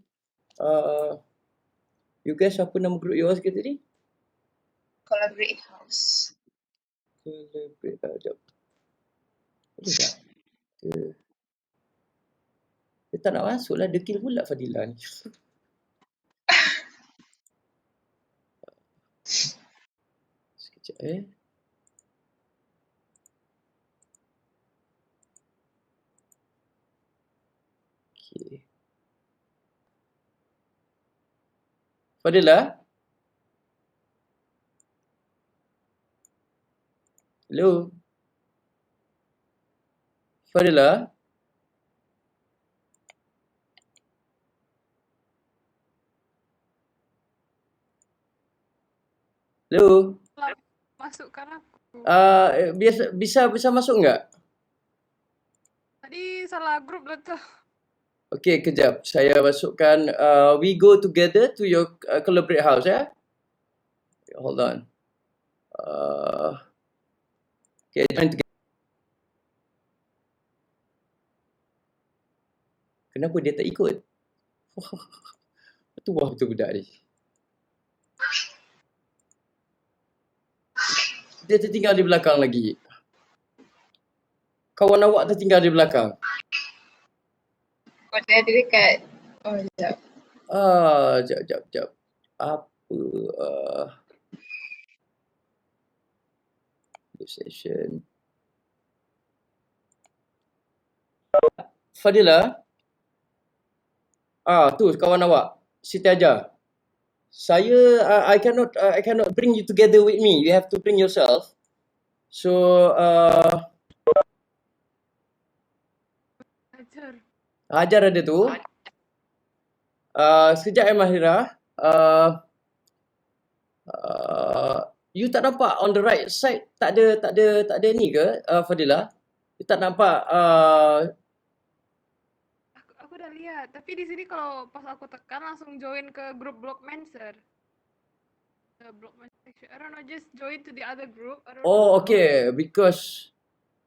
You guys apa nama group yours ke tadi? Collaborate House. Collaborate, sekejap. Boleh tak? Dia tak nak masuk lah, dekil pula Fadila ni. Sekejap Okay. Fadila? Hello? Fadila? Hello? Masukkan aku. Bisa masuk enggak? Tadi salah grup lah tu. Okay, kejap. Saya masukkan. We go together to your Collaborate House, ya? Hold on. Okay, join together. Kenapa dia tak ikut? Tua betul budak ni. Dia tertinggal di belakang lagi. Kawan awak tertinggal di belakang. Oh, dia ada dekat. Oh, sekejap. Sekejap. Apa? Session. Fadila? Tu kawan awak. Siti ajar. Saya, I cannot bring you together with me. You have to bring yourself. So, Hajar ada tu. Sekejap Mahira. You tak nampak on the right side tak ada ni ke Fadila? You tak nampak Aku dah lihat, tapi di sini kalau pas aku tekan langsung join ke grup Blockmancer. The Blockmancer section. I don't know, just join to the other group. okay, because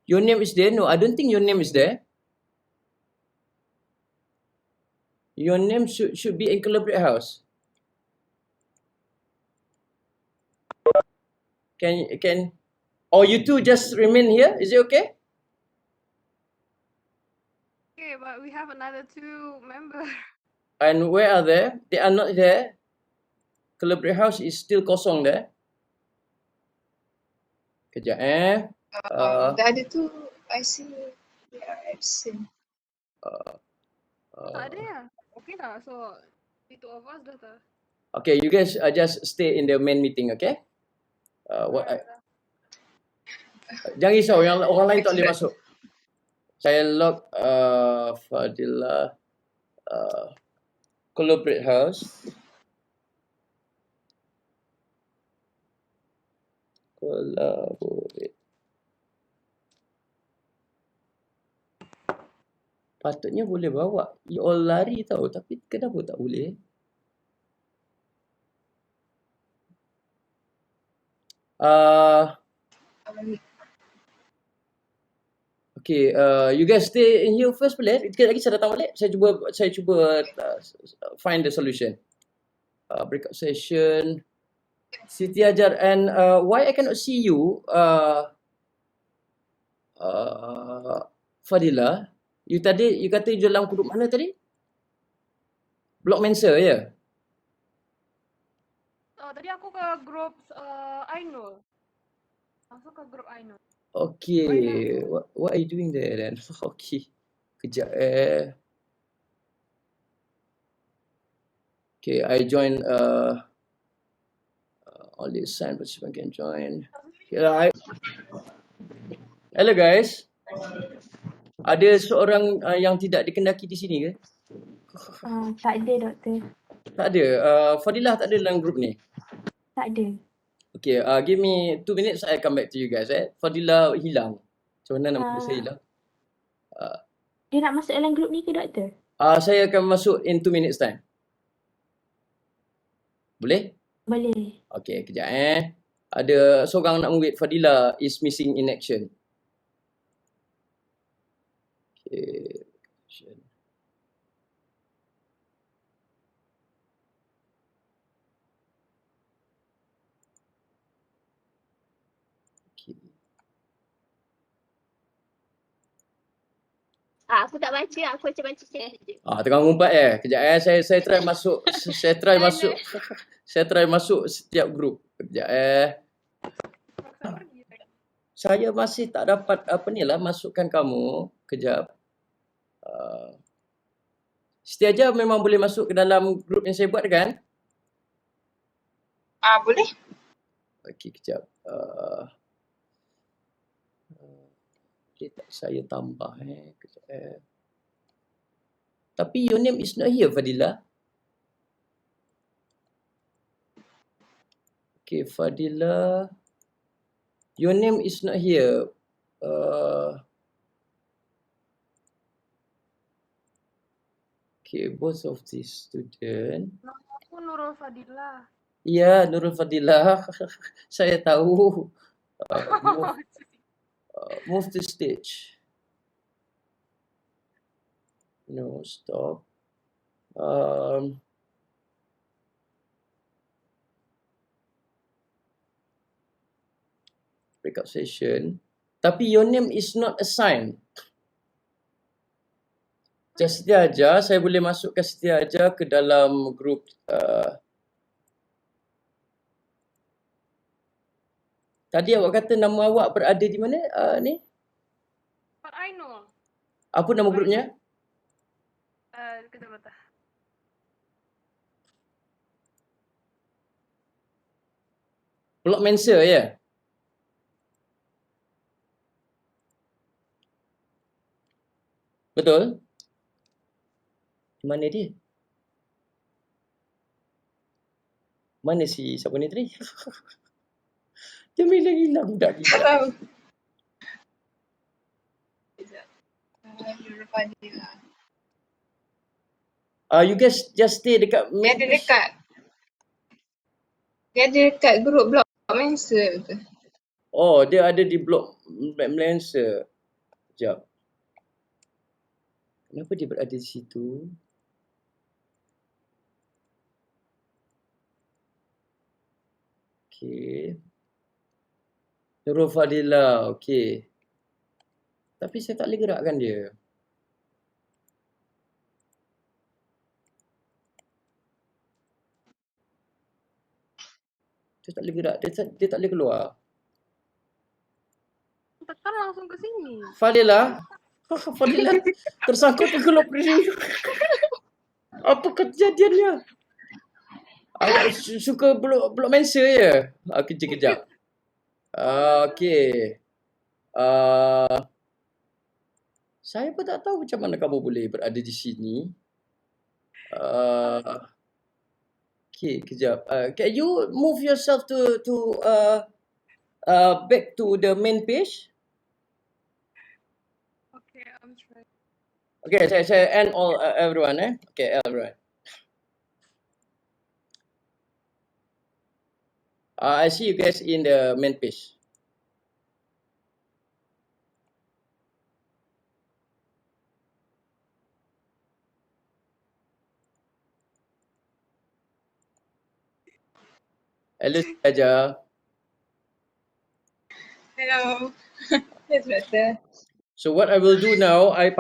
your name is there. No, I don't think your name is there. Your name should be in Collaborate House. Can or you two just remain here? Is it okay? Okay, but we have another 2 members. And where are they? They are not there. Collaborate House is still kosong there. Kejap The other two, I see they are absent. Tak ada ya? Okay lah, so the 2 of us dah tak. Okay, you guys just stay in the main meeting, okay? Jangan risau, orang lain tak boleh masuk. Saya log Fadila Collaborate House. Collaborate. Patutnya boleh bawa. You all lari tau, tapi kenapa tak boleh? Okay, you guys stay in here first boleh? Sekejap lagi saya datang balik. Saya cuba find the solution. Breakout session. Siti Ajar, and why I cannot see you, Fadila? You kata you dalam grup mana tadi? Block Mensa, ya? Tadi aku ke grup Ainul. Masuk ke grup Ainul. Okay, what are you doing there then? Okay, kejap Okay, I join all these sign participant can join. Hello guys. Ada seorang yang tidak dikendaki di sini ke? Tak ada, Doktor. Tak ada. Fadilah tak ada dalam grup ni. Tak ada. Okay, give me 2 minutes, I come back to you guys. Fadilah hilang. Macam mana nama saya hilang? Dia nak masuk dalam grup ni ke, Doktor? Saya akan masuk in 2 minutes time. Boleh? Boleh. Okay, kejap Ada seorang nak wait. Fadilah is missing in action. Okay. Aku tak baca, aku macam baca chat je. Tengah ngumpat Kejap saya try masuk. Saya try masuk setiap grup. Kejap Saya masih tak dapat masukkan kamu. Kejap. Siti Ajar memang boleh masuk ke dalam grup yang saya buat kan? Boleh. Okey, kejap. Saya tambah kejap Tapi your name is not here, Fadila. Okay, Fadila. Your name is not here. Okay, both of these students. Aku Nurul Fadila. Ya, Nurul Fadila. Saya tahu. Move to stage. No, stop. Breakout session. Tapi your name is not assigned. Siti Ajar, saya boleh masukkan Siti Ajar ke dalam grup tadi awak kata nama awak berada di mana ni? Pak Ainul. Apa nama grupnya? Kejap. Block Mensa, ya? Betul? Mana dia? Mana siapa ni tadi? Dia hilang budak ni. You guys just stay dekat Dia ada dekat grup Block Mensa tu. Oh, dia ada di blok Mensa. Sekejap. Kenapa dia berada di situ? Okay. Nurul Fadila, okay. Tapi saya tak boleh gerakkan dia. Dia tak boleh gerak, dia tak boleh keluar. Tekan langsung ke sini. Fadila tersangkut ke gelap ini. Apa kejadiannya? Awak suka blok Mensa ya? Kejap. Okey. Saya pun tak tahu macam mana kamu boleh berada di sini. Okay, kejap. Can you move yourself to back to the main page? Okay, I'm trying. Okay, saya end all everyone Okay, everyone. I see you guys in the main page. Hello Saja. Hello. Yes, betul. So what I will do now, I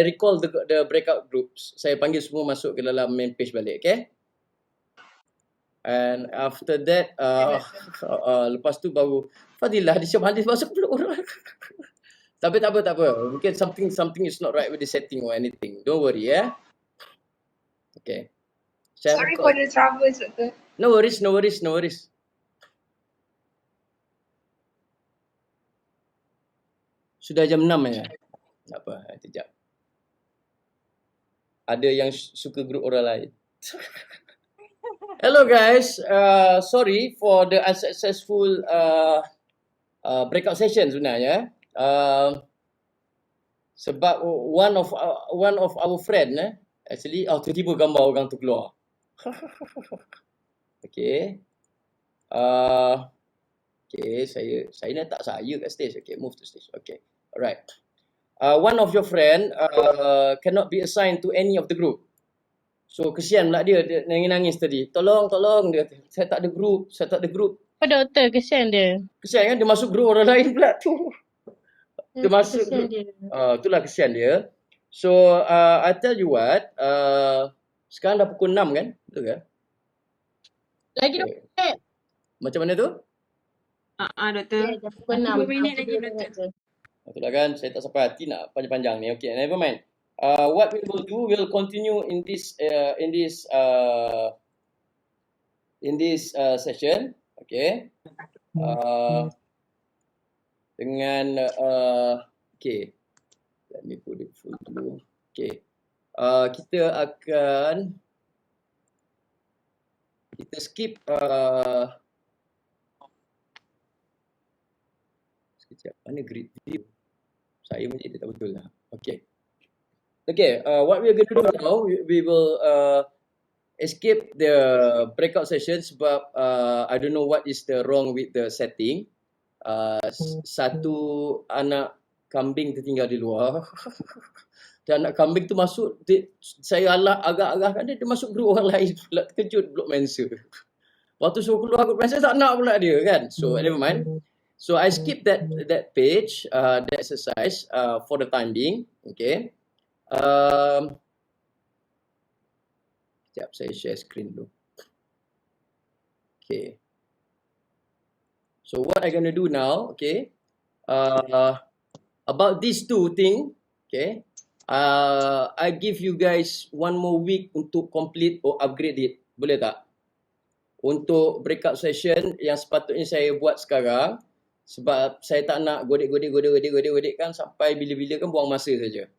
recall the breakout groups. Saya panggil semua masuk ke dalam main page balik, okay? And after that, lepas tu baru Fadilah di siapa hadis masuk 10 orang. Tapi tak apa. Mungkin something is not right with the setting or anything. Don't worry, yeah. Okay. Sorry for the troubles, betul. No worries. Sudah jam 6 ya. Tak apa, sekejap. Ada yang suka grup orang lain. Hello guys, sorry for the unsuccessful breakout session sebenarnya. Sebab one of our friend actually tiba-tiba gambar orang tu keluar. Okay. Okay, saya nak tak saya kat stage. Okay, move to stage. Okay. Alright. One of your friend cannot be assigned to any of the group. So kesian pula dia nangis-nangis tadi. Tolong dia kata, saya tak ada group. Apa doktor, kesian dia. Kesian kan dia masuk grup orang lain pula tu. Dia masuk grup. Itulah kesian dia. So I tell you what, sekarang dah pukul 6 kan? Betul ke? Lagi doktor. Macam mana tu? Doktor. Dah pukul 6. 2 minit lagi doktor. Itulah kan, saya tak sampai hati nak panjang-panjang ni. Okay, never mind. What we will do, we'll continue in this session, okay? Dengan okay, let me put it full dulu. Okay, kita skip sekejap, mana grid view? Saya menjadi tak betul lah. Okay. Okay, what we are going to do now, we will escape the breakout session sebab I don't know what is the wrong with the setting. Satu anak kambing tertinggal di luar. Dan anak kambing tu masuk, saya agak-agakkan dia masuk grup orang lain pula, terkejut Block Mancer. Waktu suruh keluar grup Mancer tak nak pula dia kan. So never mind. So I skip that page, that exercise for the time being. Okay. Sekejap saya share screen dulu. Okay. So what I gonna do now, okay, about these two things, okay, I give you guys 1 more week untuk complete or upgrade it. Boleh tak? Untuk breakout session yang sepatutnya saya buat sekarang, sebab saya tak nak godek kan sampai bila-bila kan buang masa saja.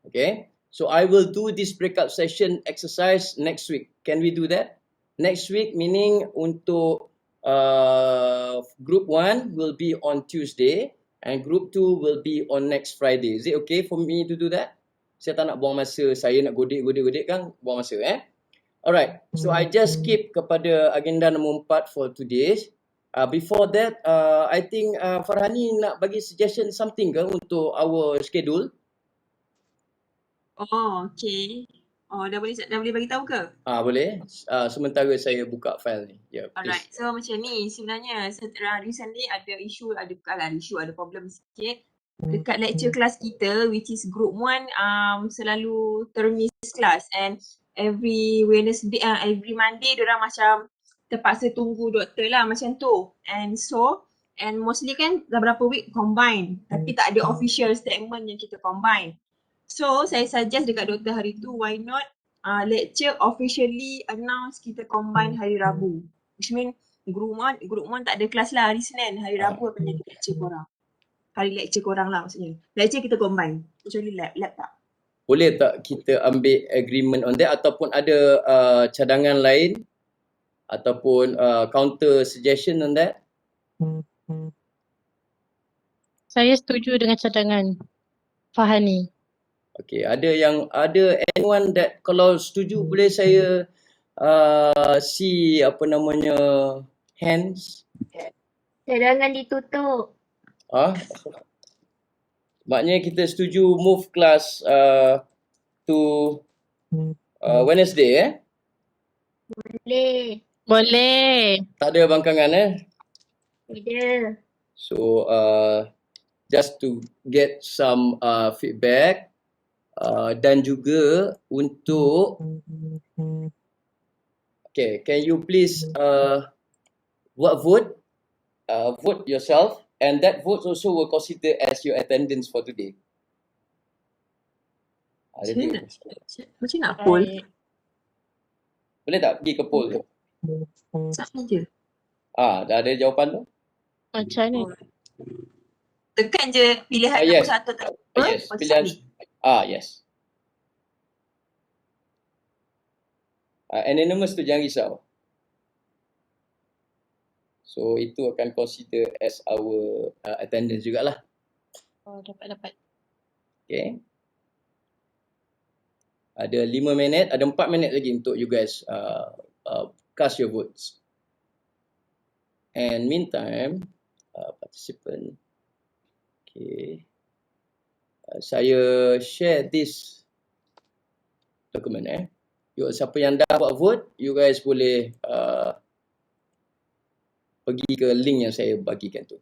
Okay. So I will do this breakout session exercise next week. Can we do that? Next week meaning untuk group 1 will be on Tuesday and group 2 will be on next Friday. Is it okay for me to do that? Saya tak nak buang masa. Saya nak godek kan buang masa Alright. So I just skip kepada agenda nombor 4 for today. Before that, I think Farhani nak bagi suggestion something ke untuk our schedule? Oh, okay. Oh, dah boleh bagi tahu ke? Boleh. Sementara saya buka file ni. Yeah, alright. So macam ni sebenarnya recently ada problem sikit dekat lecture kelas kita, which is group 1 selalu termiss class, and every Wednesday, every Monday diorang macam terpaksa tunggu doktor lah macam tu. And mostly kan dah berapa week combine, tapi tak ada official statement yang kita combine. So saya suggest dekat doktor hari tu, why not lecture officially announce kita combine hari Rabu. Which mean group 1 tak ada kelas lah hari Senin, hari Rabu akan jadi lecture korang. Hari lecture korang lah maksudnya. Lecture kita combine, kecuali lab tak. Boleh tak kita ambil agreement on that ataupun ada cadangan lain ataupun counter suggestion on that? Saya setuju dengan cadangan Farhani. Okay, ada anyone that kalau setuju boleh saya see hands? Cadangan ditutup. Maknanya kita setuju move class to Wednesday Boleh. Boleh. Tak ada bangkangan Ada. So just to get some feedback dan juga untuk okay, can you please vote yourself, and that vote also will consider as your attendance for today. Macam nak poll? Boleh tak pergi ke poll tu? Sama je. Dah ada jawapan tu? Macam ni. Tekan je pilihan yes. nombor 1 tak? Yes, pilihan. Yes. Anonymous tu jangan risau. So itu akan consider as our attendance jugalah. Oh, dapat. Okay. Ada 5 minit, ada 4 minit lagi untuk you guys cast your votes. And meantime, participant. Okay. Saya share this document siapa yang dah buat vote, you guys boleh pergi ke link yang saya bagikan tu.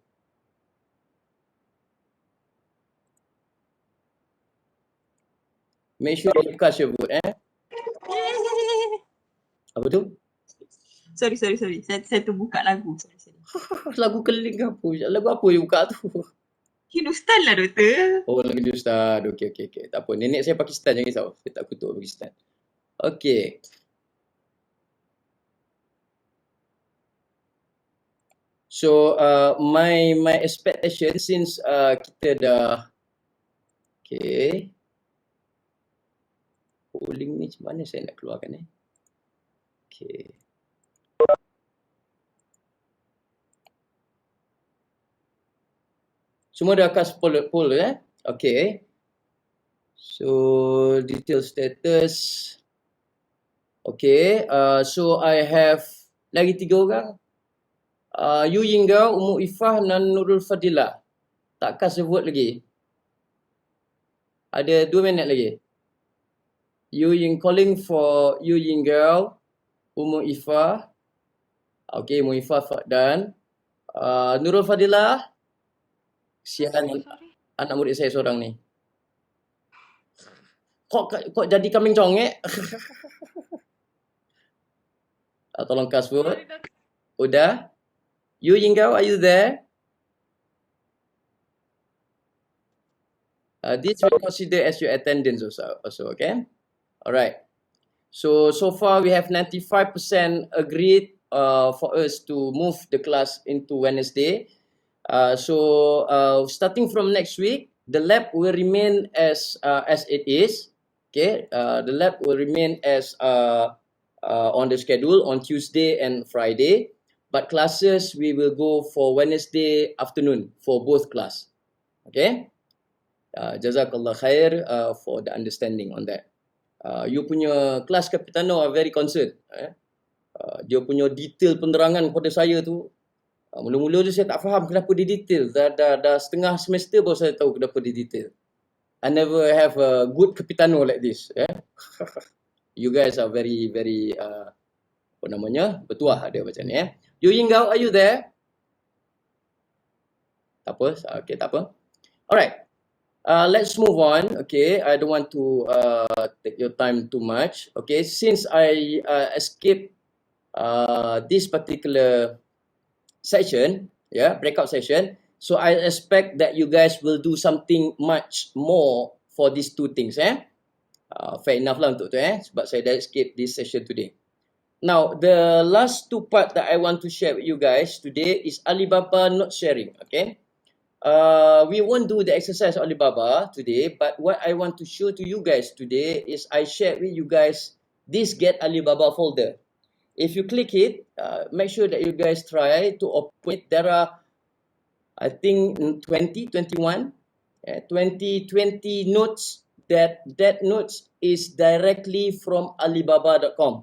Make sure you cast your vote Apa tu? Sorry. Saya terbuka lagu. Sorry. Lagu keliling ke apa? Lagu apa you buka tu? Hindustan lah, Doktor. Oh, lagu Hindustan. Okay. Tak apa. Nenek saya Pakistan, jangan risau. Saya tak kutuk Pakistan. Okay. So, my expectation since kita dah okay. Polling ni macam mana saya nak keluarkan Okay. Semua dah cast poll Okay. So, detail status. Okay. So, I have lagi 3 orang. Yu Yinggao, Ummu Ifah dan Nurul Fadilah. Tak cast vote lagi. Ada 2 minit lagi. Calling for Yu Yinggao, Ummu Ifah. Okay, Ummu Ifah dan Nurul Fadilah. Sian anak murid saya seorang ni. Kok jadi kambing congek? Tolong cast vote. Udah? Yu Yinggao, are you there? This will consider as your attendance also, okay? Alright. So far we have 95% agreed for us to move the class into Wednesday. Starting from next week, the lab will remain as it is. Okay, the lab will remain as on the schedule on Tuesday and Friday, but classes we will go for Wednesday afternoon for both class. Okay, Jazakallah khair for the understanding on that. You punya kelas Kapitano are very concerned. Dia punya detail penerangan kepada saya tu, mula-mula tu saya tak faham kenapa dia detail. Dah setengah semester baru saya tahu kenapa dia detail. I never have a good Kapitano like this. You guys are very bertuah dia macam ni. Yu Yinggao, are you there? Tak apa. Okay, tak apa. Alright. Let's move on. Okay, I don't want to take your time too much. Okay, since I escaped this particular session, breakout session, so I expect that you guys will do something much more for these 2 things. Fair enough lah untuk tu sebab saya dah escape this session today. Now, the last 2 part that I want to share with you guys today is Alibaba note sharing. Okay. We won't do the exercise Alibaba today, but what I want to show to you guys today is I shared with you guys this Get Alibaba folder. If you click it, make sure that you guys try to open it. There are, I think, 20 notes. That notes is directly from Alibaba.com.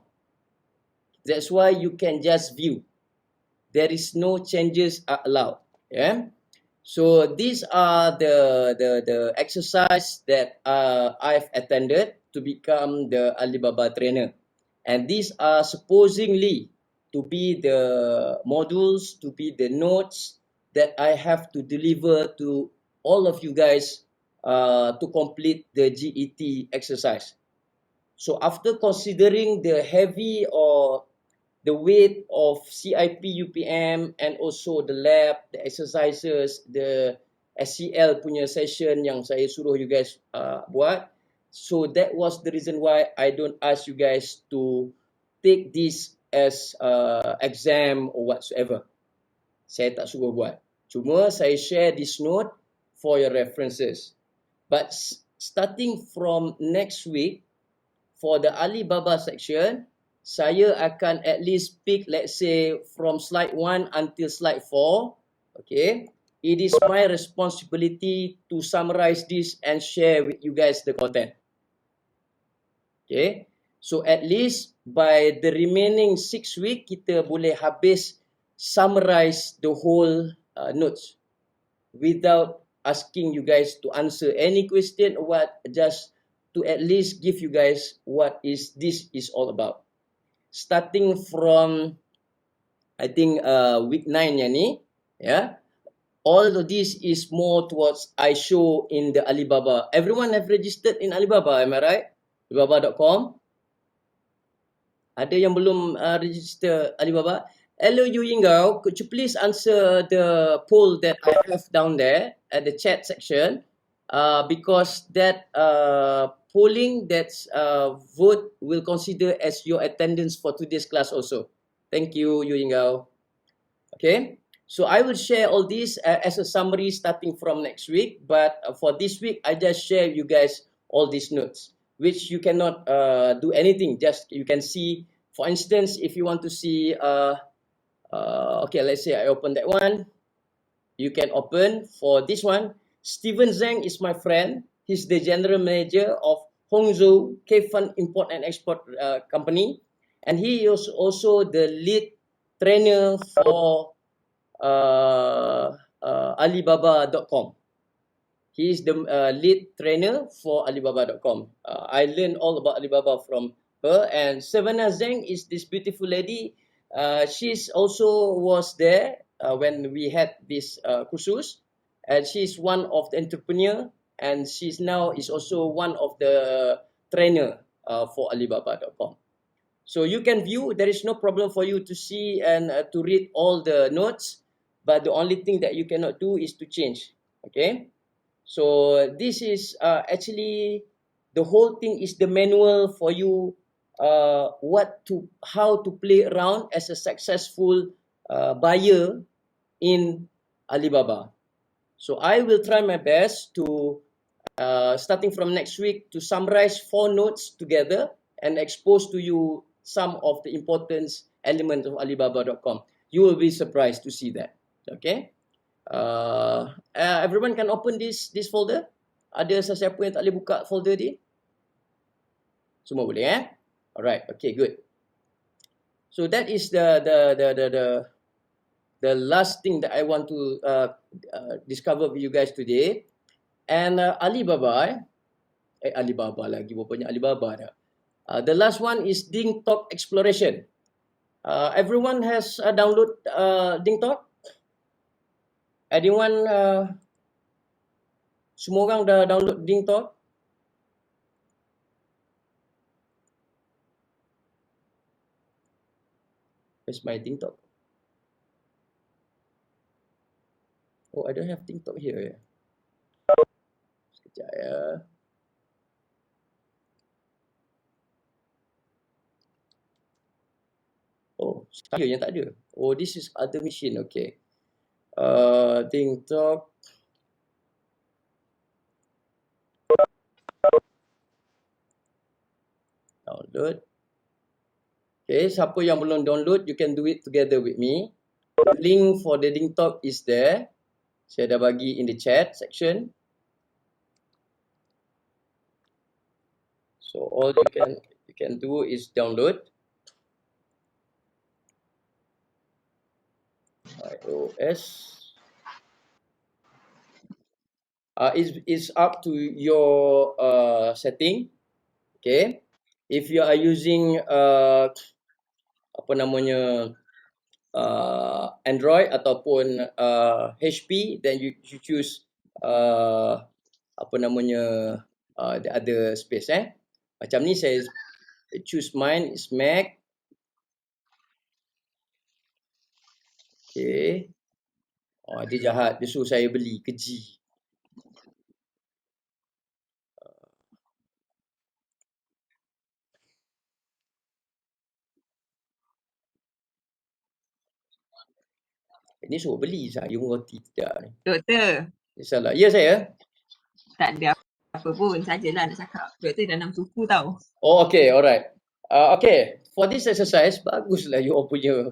That's why you can just view. There is no changes allowed. So these are the exercise that I've attended to become the Alibaba trainer, and these are supposedly to be the modules, to be the notes that I have to deliver to all of you guys to complete the GET exercise. So after considering the heavy or the weight of CIP UPM and also the lab, the exercises, the SCL punya session yang saya suruh you guys buat. So that was the reason why I don't ask you guys to take this as exam or whatsoever. Saya tak suruh buat. Cuma saya share this note for your references. But starting from next week, for the Alibaba section, saya akan at least pick, let's say, from slide 1 until slide 4. Okay. It is my responsibility to summarize this and share with you guys the content. Okay. So at least by the remaining 6 weeks, kita boleh habis summarize the whole notes without asking you guys to answer any question or what, just to at least give you guys what is this is all about. Starting from, I think week 9 yang ni, yeah. All of this is more towards I show in the Alibaba. Everyone have registered in Alibaba, am I right? Alibaba.com. Ada yang belum register Alibaba? Hello Yu Yinggao, could you please answer the poll that I have down there at the chat section? Because that polling, that's vote will consider as your attendance for today's class also. Thank you, Yu Yinggao. Okay, so I will share all this as a summary starting from next week. But for this week, I just share you guys all these notes, which you cannot do anything. Just you can see, for instance, if you want to see, okay, let's say I open that one. You can open for this one. Steven Zhang is my friend. He's the general manager of Hongzhou K-Fund Import and Export Company. And he is also the lead trainer for Alibaba.com. He is the lead trainer for Alibaba.com. I learned all about Alibaba from her. And Savannah Zhang is this beautiful lady. She's also was there when we had this kursus. And she's one of the entrepreneur, and she's now is also one of the trainer for Alibaba.com. So you can view, there is no problem for you to see and to read all the notes, but the only thing that you cannot do is to change. Okay, so this is actually the whole thing is the manual for you, how to play around as a successful buyer in Alibaba. So I will try my best to, starting from next week, to summarize 4 notes together and expose to you some of the important elements of Alibaba.com. You will be surprised to see that. Okay. Everyone can open this folder. Ada sesiapa yang tak boleh buka folder ni? Semua boleh, eh? Alright. Okay, good. So that is the last thing that I want to discover with you guys today. And Alibaba, Alibaba lagi, berapa banyak Alibaba dah. The last one is DingTalk Exploration. Everyone has download DingTalk? Anyone, semua orang dah download DingTalk? Where's my DingTalk? Oh, I don't have TikTok here ya. Sekejap ya. Oh, saya yang tak ada. Oh, this is other machine. Okay. TikTok. Download. Okay, siapa yang belum download, you can do it together with me. The link for the DingTalk is there. Saya dah bagi in the chat section. So all you can do is download. iOS. It's up to your setting. Okay. If you are using apa namanya, Android ataupun HP, then you choose apa namanya, the other space. Macam ni saya choose mine is Mac. Okay. Dia jahat, dia suruh saya beli, keji. Ini suruh beli saya roti tidak ni. Doktor, Salah. Ya saya. tak ada apa pun, sajalah nak cakap. Doktor dah 6 suku tau. Oh, okay, alright. Okay, for this exercise, baguslah you all punya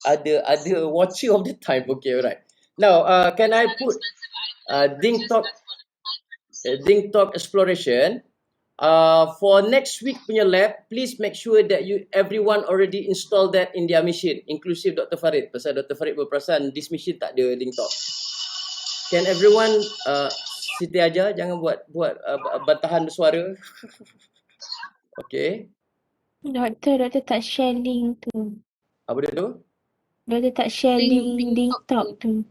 ada watching of the time. Okay, alright. Now, can I put Ding Talk exploration? For next week punya lab, please make sure that everyone already install that in their machine, inclusive Dr. Farid. Pasal Dr. Farid berperasan this machine tak ada Ding Talk. Can everyone Siti aja, jangan buat bantahan bersuara. Okay. Doktor tak share link tu. Apa dia tu? Doktor tak share link Ding Talk tu.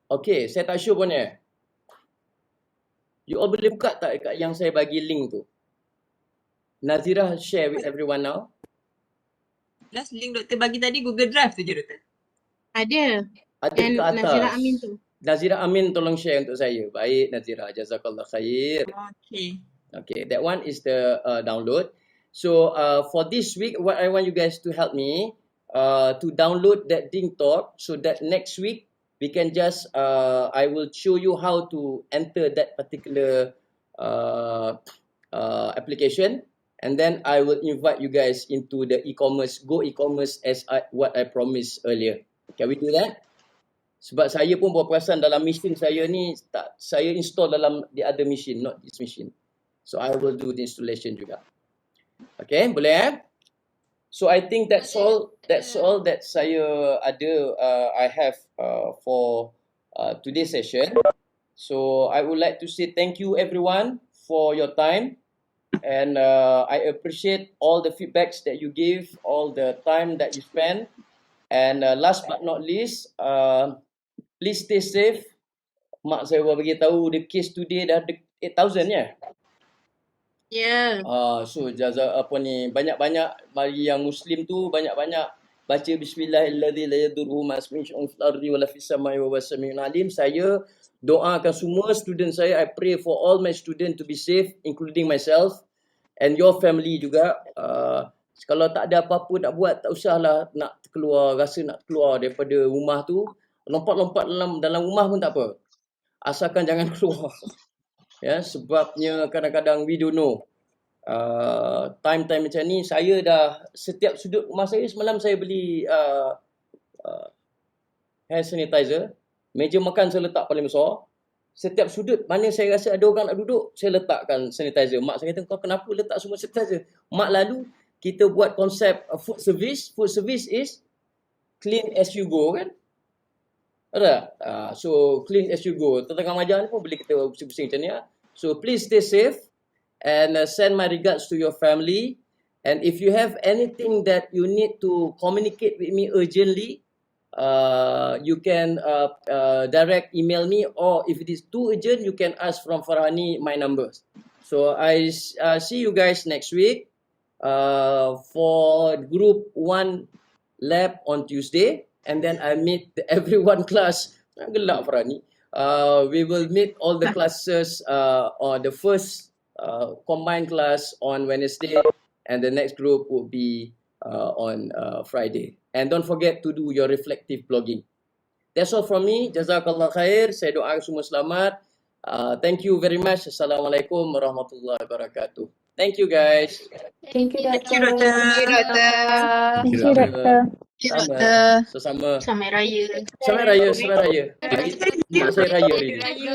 Okay, saya tak sure pun ya. You all boleh buka tak kat yang saya bagi link tu? Nazira share with everyone now. Last link doktor bagi tadi Google Drive tu je doktor. Ada. Ada Dan kat atas. Nazira Amin tu. Nazira Amin tolong share untuk saya. Baik Nazira, jazakallah khair. Okay. Okay, that one is the download. So for this week, what I want you guys to help me to download that Ding Talk so that next week we can just I will show you how to enter that particular application, and then I will invite you guys into the Go e-commerce as what I promised earlier. Can we do that? Sebab saya pun berperasan dalam machine saya ni saya install dalam the other machine, not this machine. So I will do the installation juga. Okay, boleh So I think that's all that saya ada I have for today's session. So I would like to say thank you everyone for your time, and I appreciate all the feedbacks that you give, all the time that you spend, and last but not least, please stay safe. Mak saya bagi tahu the case today dah 8,000 ya. Ya. So banyak-banyak bagi yang Muslim tu banyak-banyak baca bismillahirrahmanirrahim la yadurru ma ismihi syai'un fil ardi wala fis samai wa huwas samiul alim. Saya doakan semua student saya. I pray for all my student to be safe, including myself and your family juga. Kalau tak ada apa-apa nak buat, tak usahlah nak keluar, rasa nak keluar daripada rumah tu. Lompat-lompat dalam rumah pun tak apa. Asalkan jangan keluar. Ya, sebabnya kadang-kadang we don't know. Time-time macam ni, saya dah setiap sudut rumah saya, semalam saya beli hand sanitizer. Meja makan saya letak paling besar. Setiap sudut mana saya rasa ada orang nak duduk, saya letakkan sanitizer. Mak saya kata, kau kenapa letak semua sanitizer? Mak, lalu kita buat konsep food service. Food service is clean as you go kan? Ada? So clean as you go. Tentang mengajar ni pun boleh kita pusing-pusing macam ni. So please stay safe and send my regards to your family. And if you have anything that you need to communicate with me urgently, you can direct email me, or if it is too urgent, you can ask from Farhani my numbers. So I see you guys next week for group 1 lab on Tuesday. And then I meet everyone class. Gelap Farhani. We will meet all the classes on the first combined class on Wednesday, and the next group will be on Friday. And don't forget to do your reflective blogging. That's all from me. Jazakallah khair. Saya doakan semua selamat. Thank you very much. Assalamualaikum warahmatullahi wabarakatuh. Thank you guys. Thank you, Doktor. Thank you, Doktor. Sama. Selamat Raya. Selamat Raya. Mak saya raya hari ni.